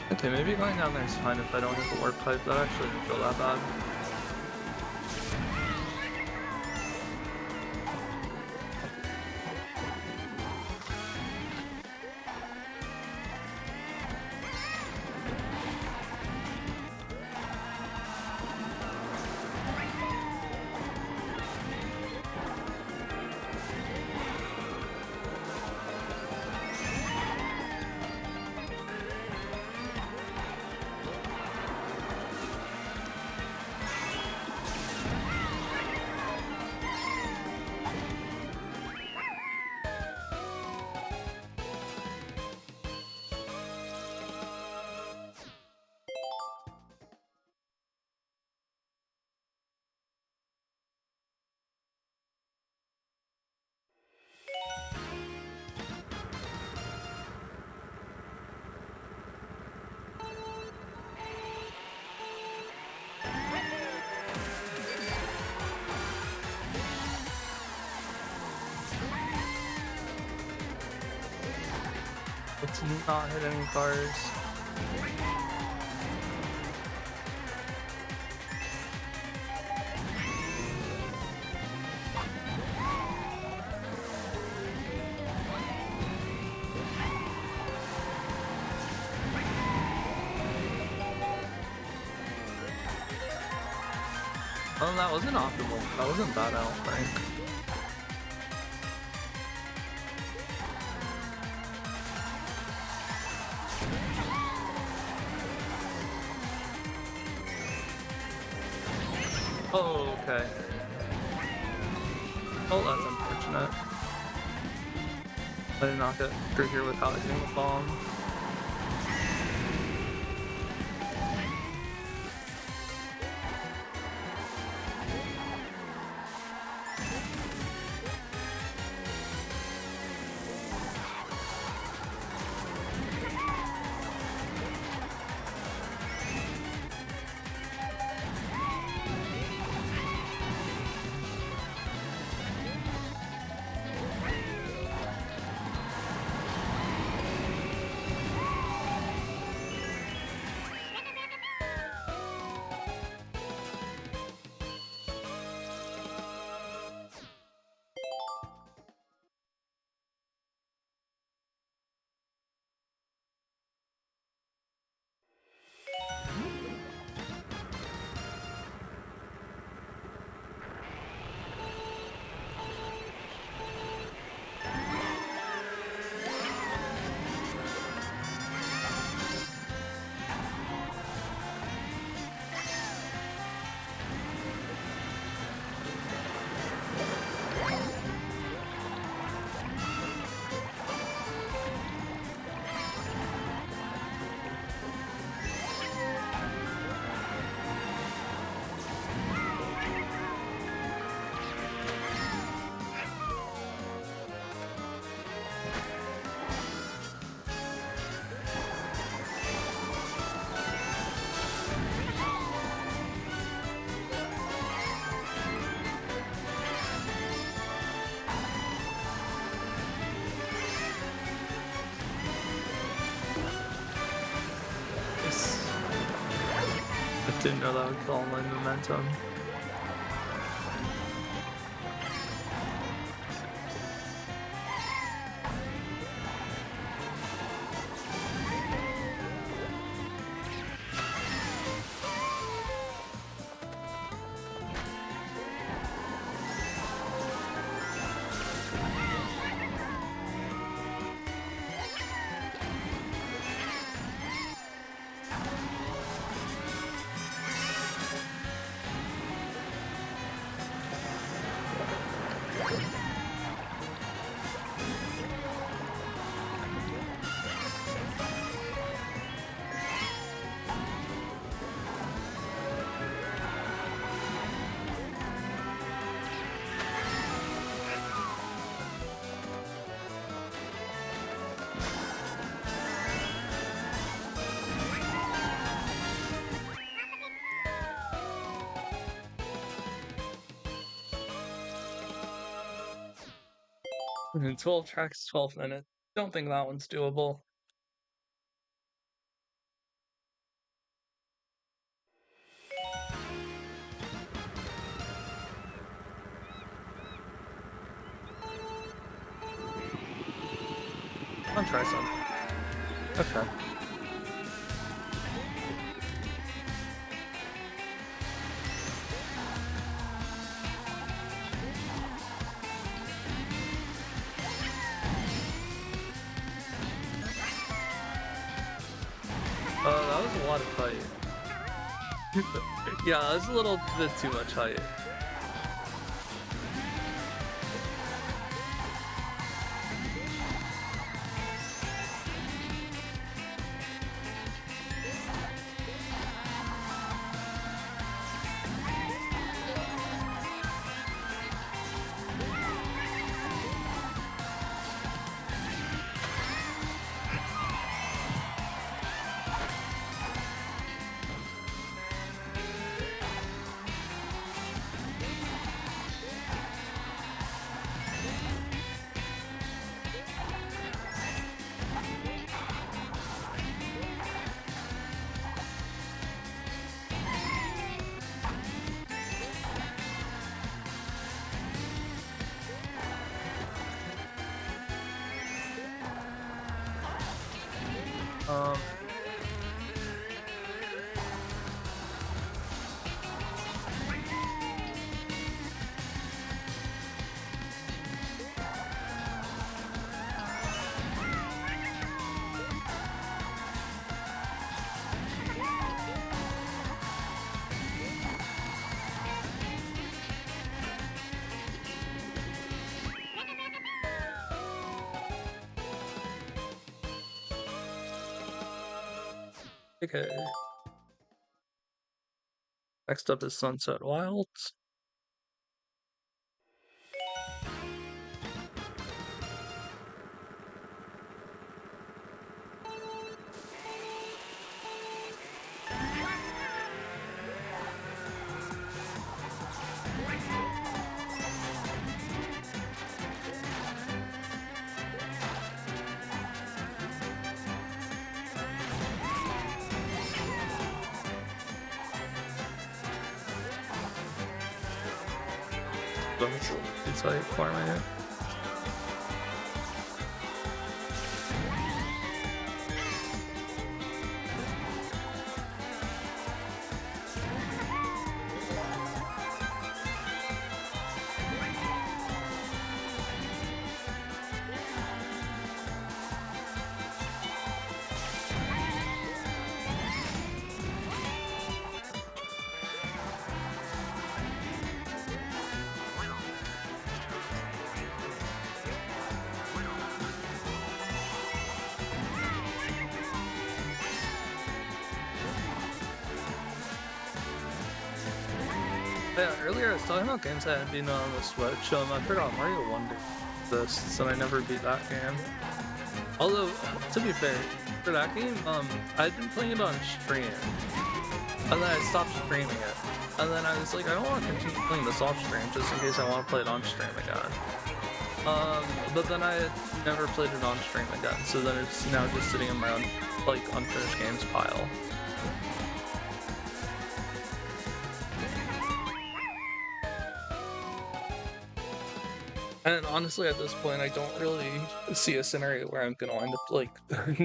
Okay, maybe going down there is fine if I don't hit the warp pipe. That actually didn't feel that bad. Let's not hit any cars. Oh, that wasn't optimal. That wasn't bad, I don't think. Oh, okay. Oh, that's unfortunate. I did not get through here without hitting the bomb. I didn't know that would kill my momentum. And 12 tracks, 12 minutes. Don't think that one's doable. I'll try some. Okay. That was a lot of height. Yeah, that was a little bit too much height. Um, Okay. Next up is Sunset Wilds. It's like for me. Yeah, earlier I was talking about games that hadn't been on the Switch. I forgot Mario Wonder exists, and I never beat that game. Although, to be fair, for that game, I'd been playing it on stream, and then I stopped streaming it. And then I was like, I don't want to continue playing this off stream just in case I want to play it on stream again. But then I had never played it on stream again, so then it's now just sitting in my unfinished games pile. And honestly, at this point, I don't really see a scenario where I'm gonna wind up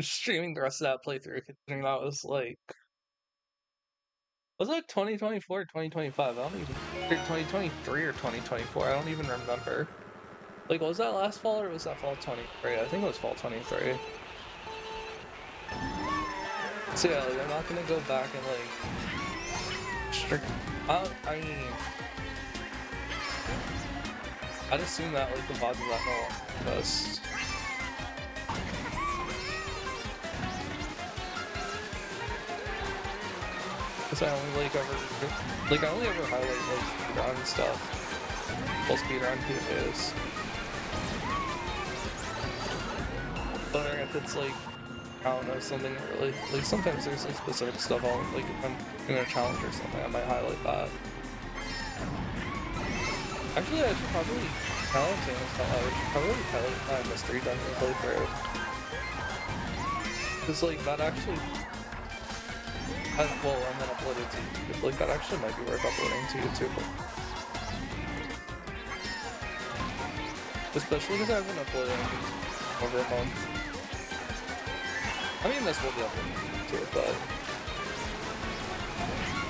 streaming the rest of that playthrough, considering that was was it 2024 or 2025? I don't even, or 2023 or 2024. I don't even remember. Was that last fall or was that fall 23? I think it was fall 23. So yeah, I'm not gonna go back and strict. I mean, I'd assume that the VODs of that no longer exist. Cause I only I only ever highlight speedrun stuff. Well, speedrun PVs. But if it's I don't know, something really sometimes there's specific stuff I'll if I'm doing a challenge or something, I might highlight that. Actually, I should probably challenging this out loud. I should probably highlight my mystery dungeon playthrough. Cause that actually well, and then upload it to YouTube. That actually might be worth uploading to YouTube. Especially because I've been uploading over a month. I mean, this will be uploaded to it, but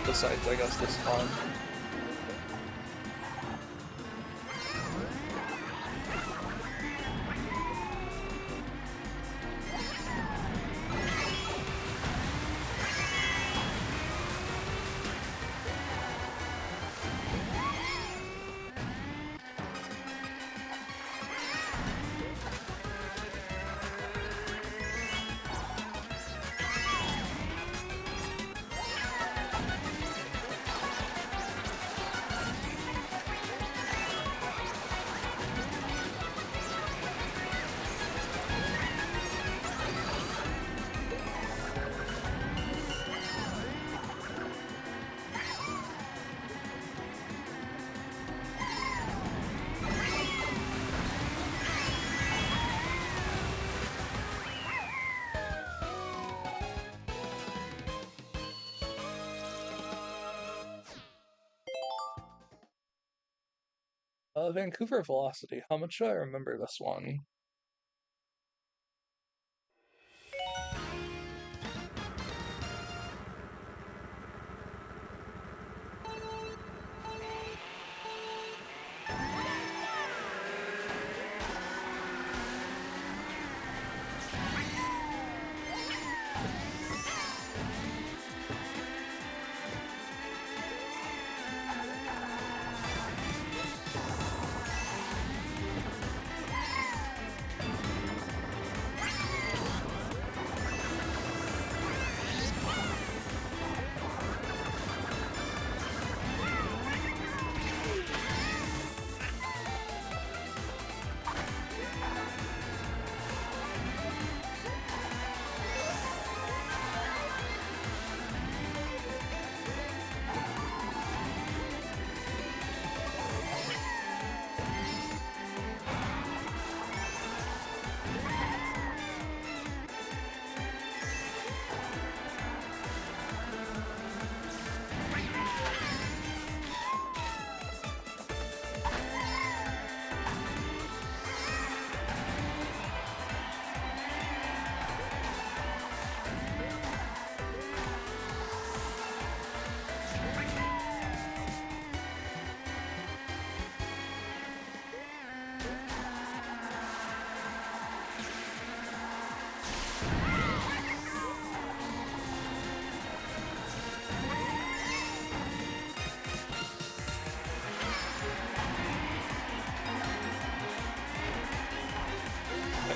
besides, I guess this one. Vancouver Velocity. How much do I remember this one?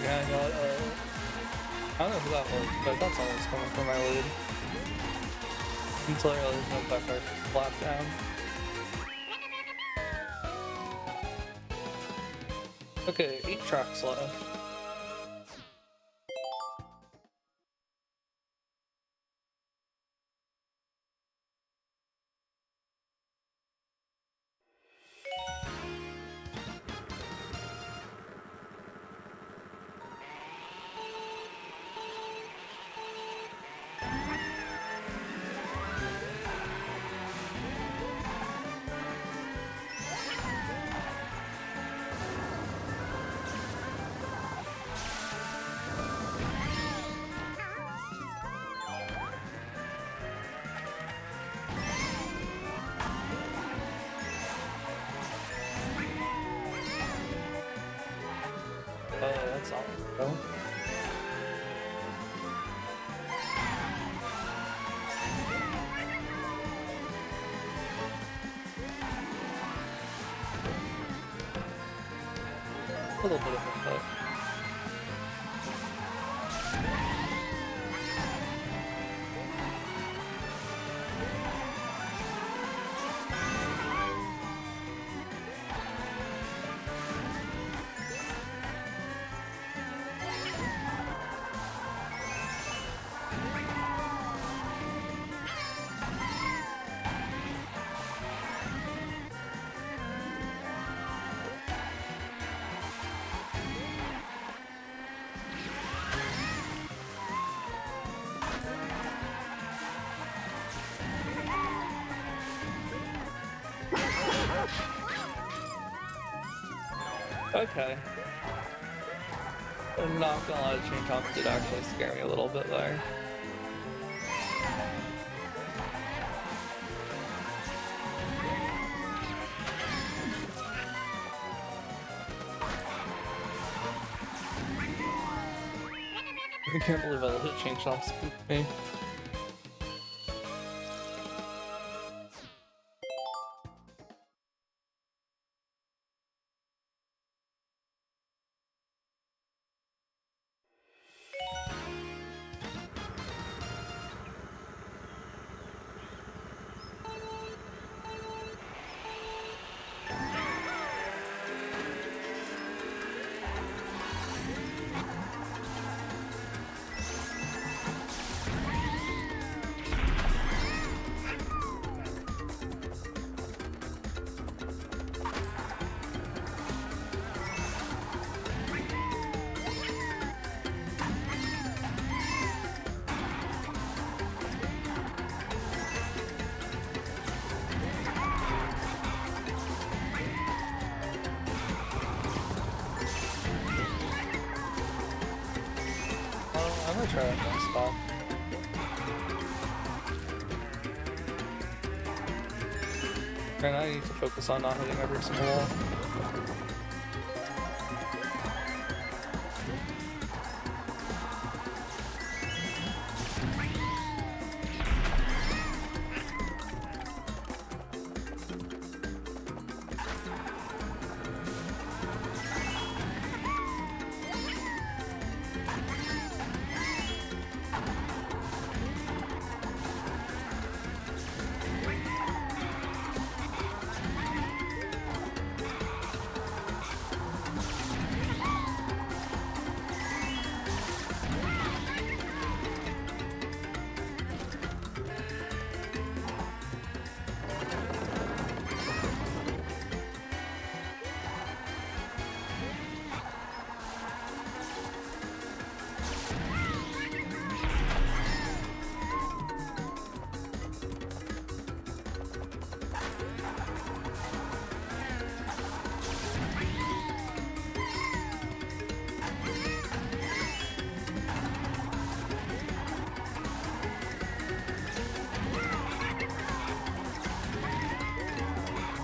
Yeah, I got, I don't know who that was, but I thought someone was coming from my lead. Until I realized no backfire flat down. Okay, 8 tracks left. Oh, that's all. Oh. A little bit of a cut. Okay. I'm not gonna lie, the chain chomp did actually scare me a little bit there. I can't believe I let it chain chomp spook me. I'm gonna try that next spot. And I need to focus on not hitting every single wall.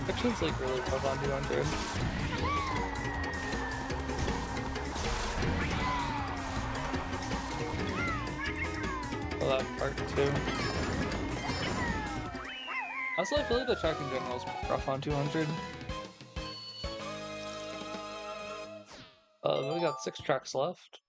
Section's like really tough on 200. Oh, that part too. Also, I feel like the track in general is rough on 200. We got 6 tracks left.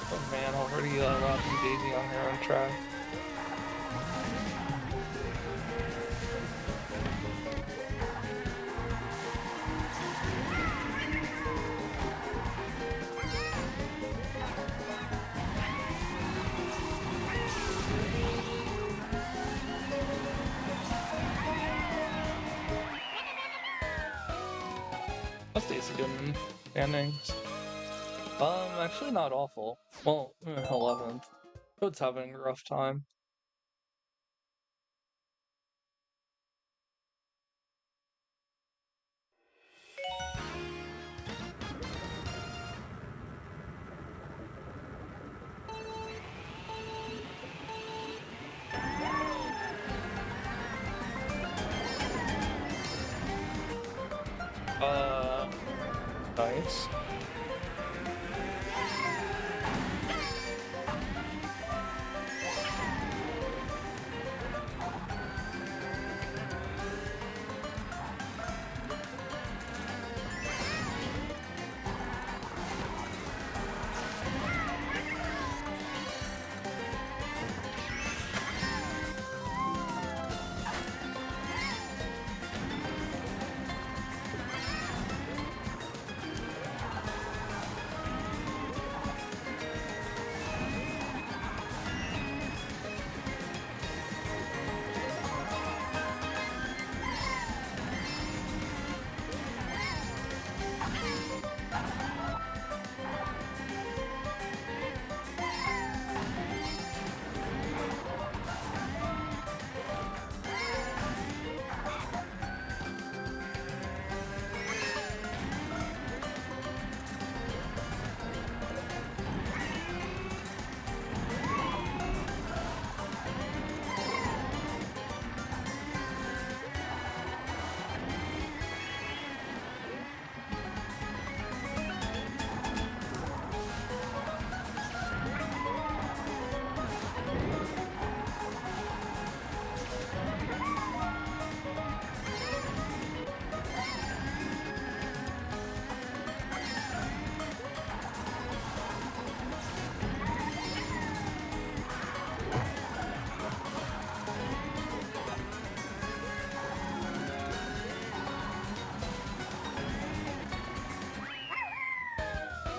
Oh man, already Robbie Daisy on her own track. How's Daisy doing in standings? Actually not awful. Well, 11th. Code's having a rough time. Nice.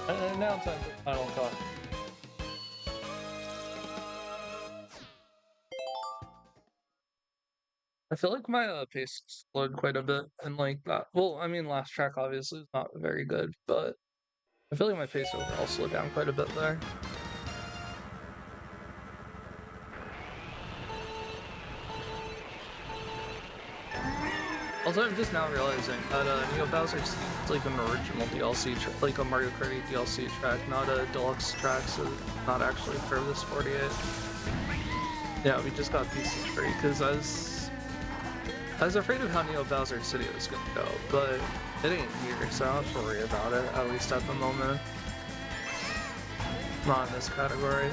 And now time for final cut. I feel like my pace slowed quite a bit, and like that. Well, I mean, last track obviously is not very good, but I feel like my pace overall slowed down quite a bit there. Also, I'm just now realizing that Neo Bowser City is like an original DLC, like a Mario Kart 8 DLC track, not a deluxe track, so not actually for this 48. Yeah, we just got BCP because I was afraid of how Neo Bowser City was gonna go, but it ain't here, so I don't have to worry about it, at least at the moment. Not in this category.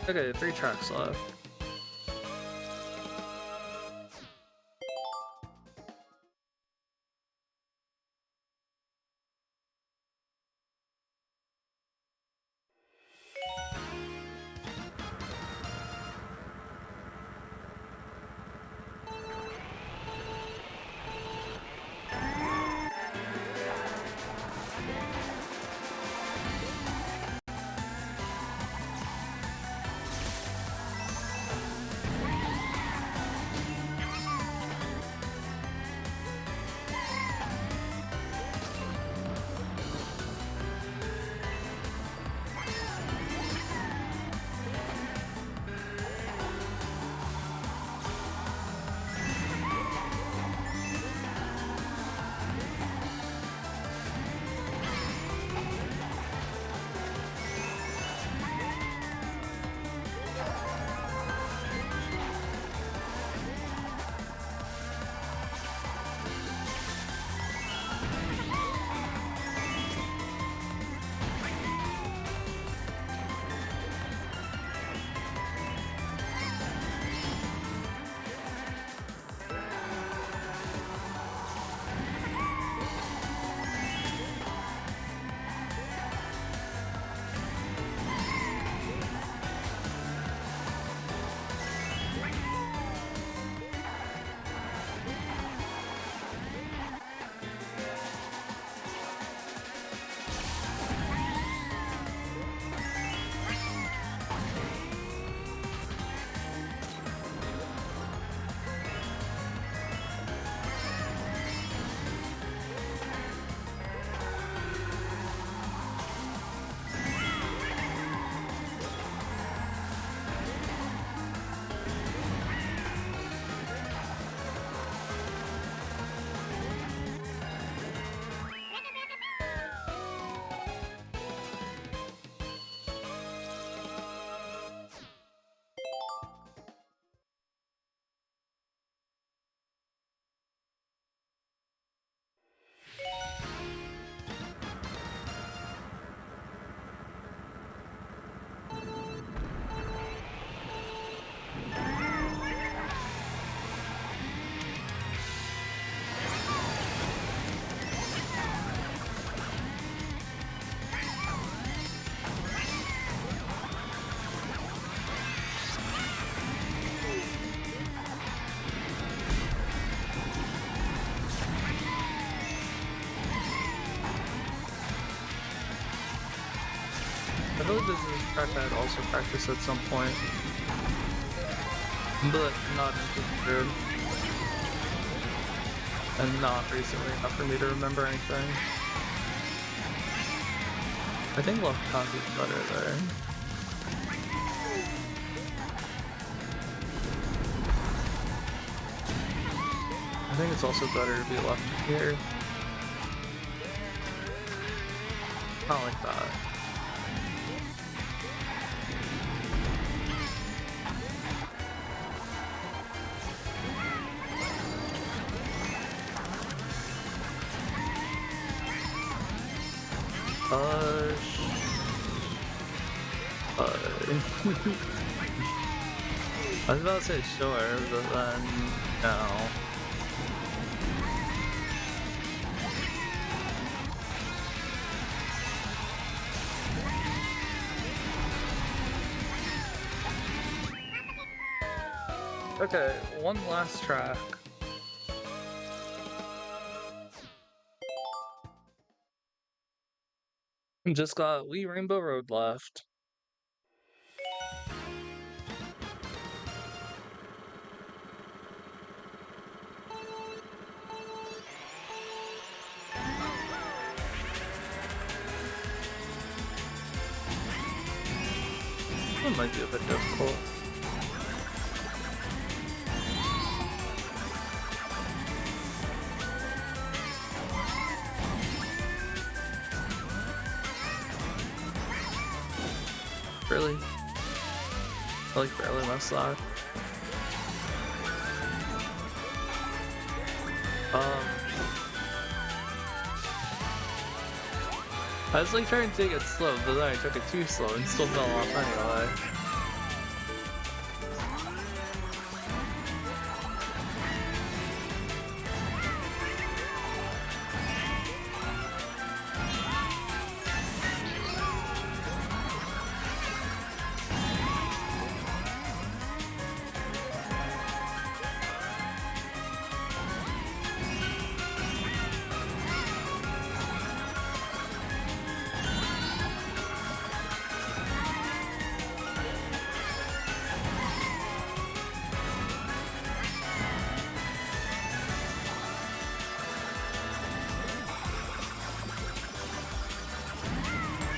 Okay, 3 tracks left. I feel like this is a track I'd also practice at some point, but not in 5th grade, and not recently enough for me to remember anything. I think left cock is better there. I think it's also better to be left here. Not like that. I was about to say sure, but then no. Okay, one last track. Just got Wee Rainbow Road left. That might be a bit difficult. Really? I like barely missed that. I was like trying to take it slow, but then I took it too slow and still fell off anyway.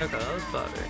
Okay, that was better.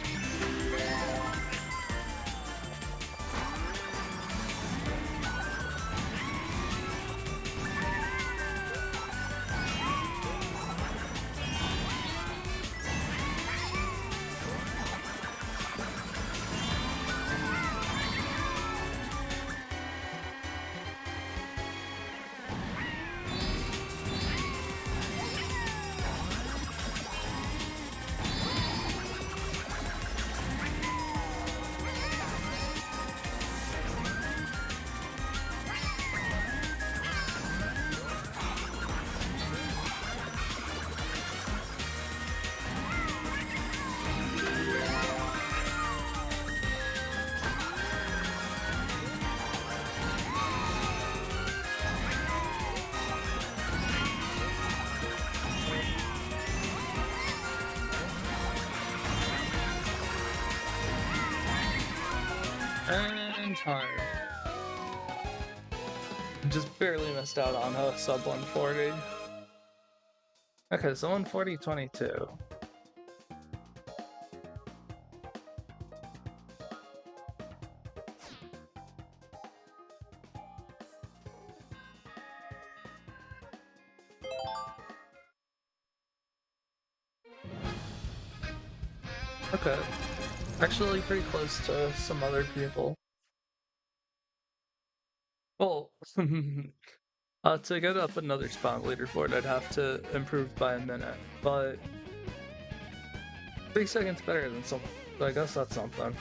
And time. Just barely missed out on a sub 140. Okay, so 140.22. Okay. Actually pretty close to some other people. Well, to get up another spot leaderboard, I'd have to improve by a minute, but 3 seconds better than someone, so I guess that's something.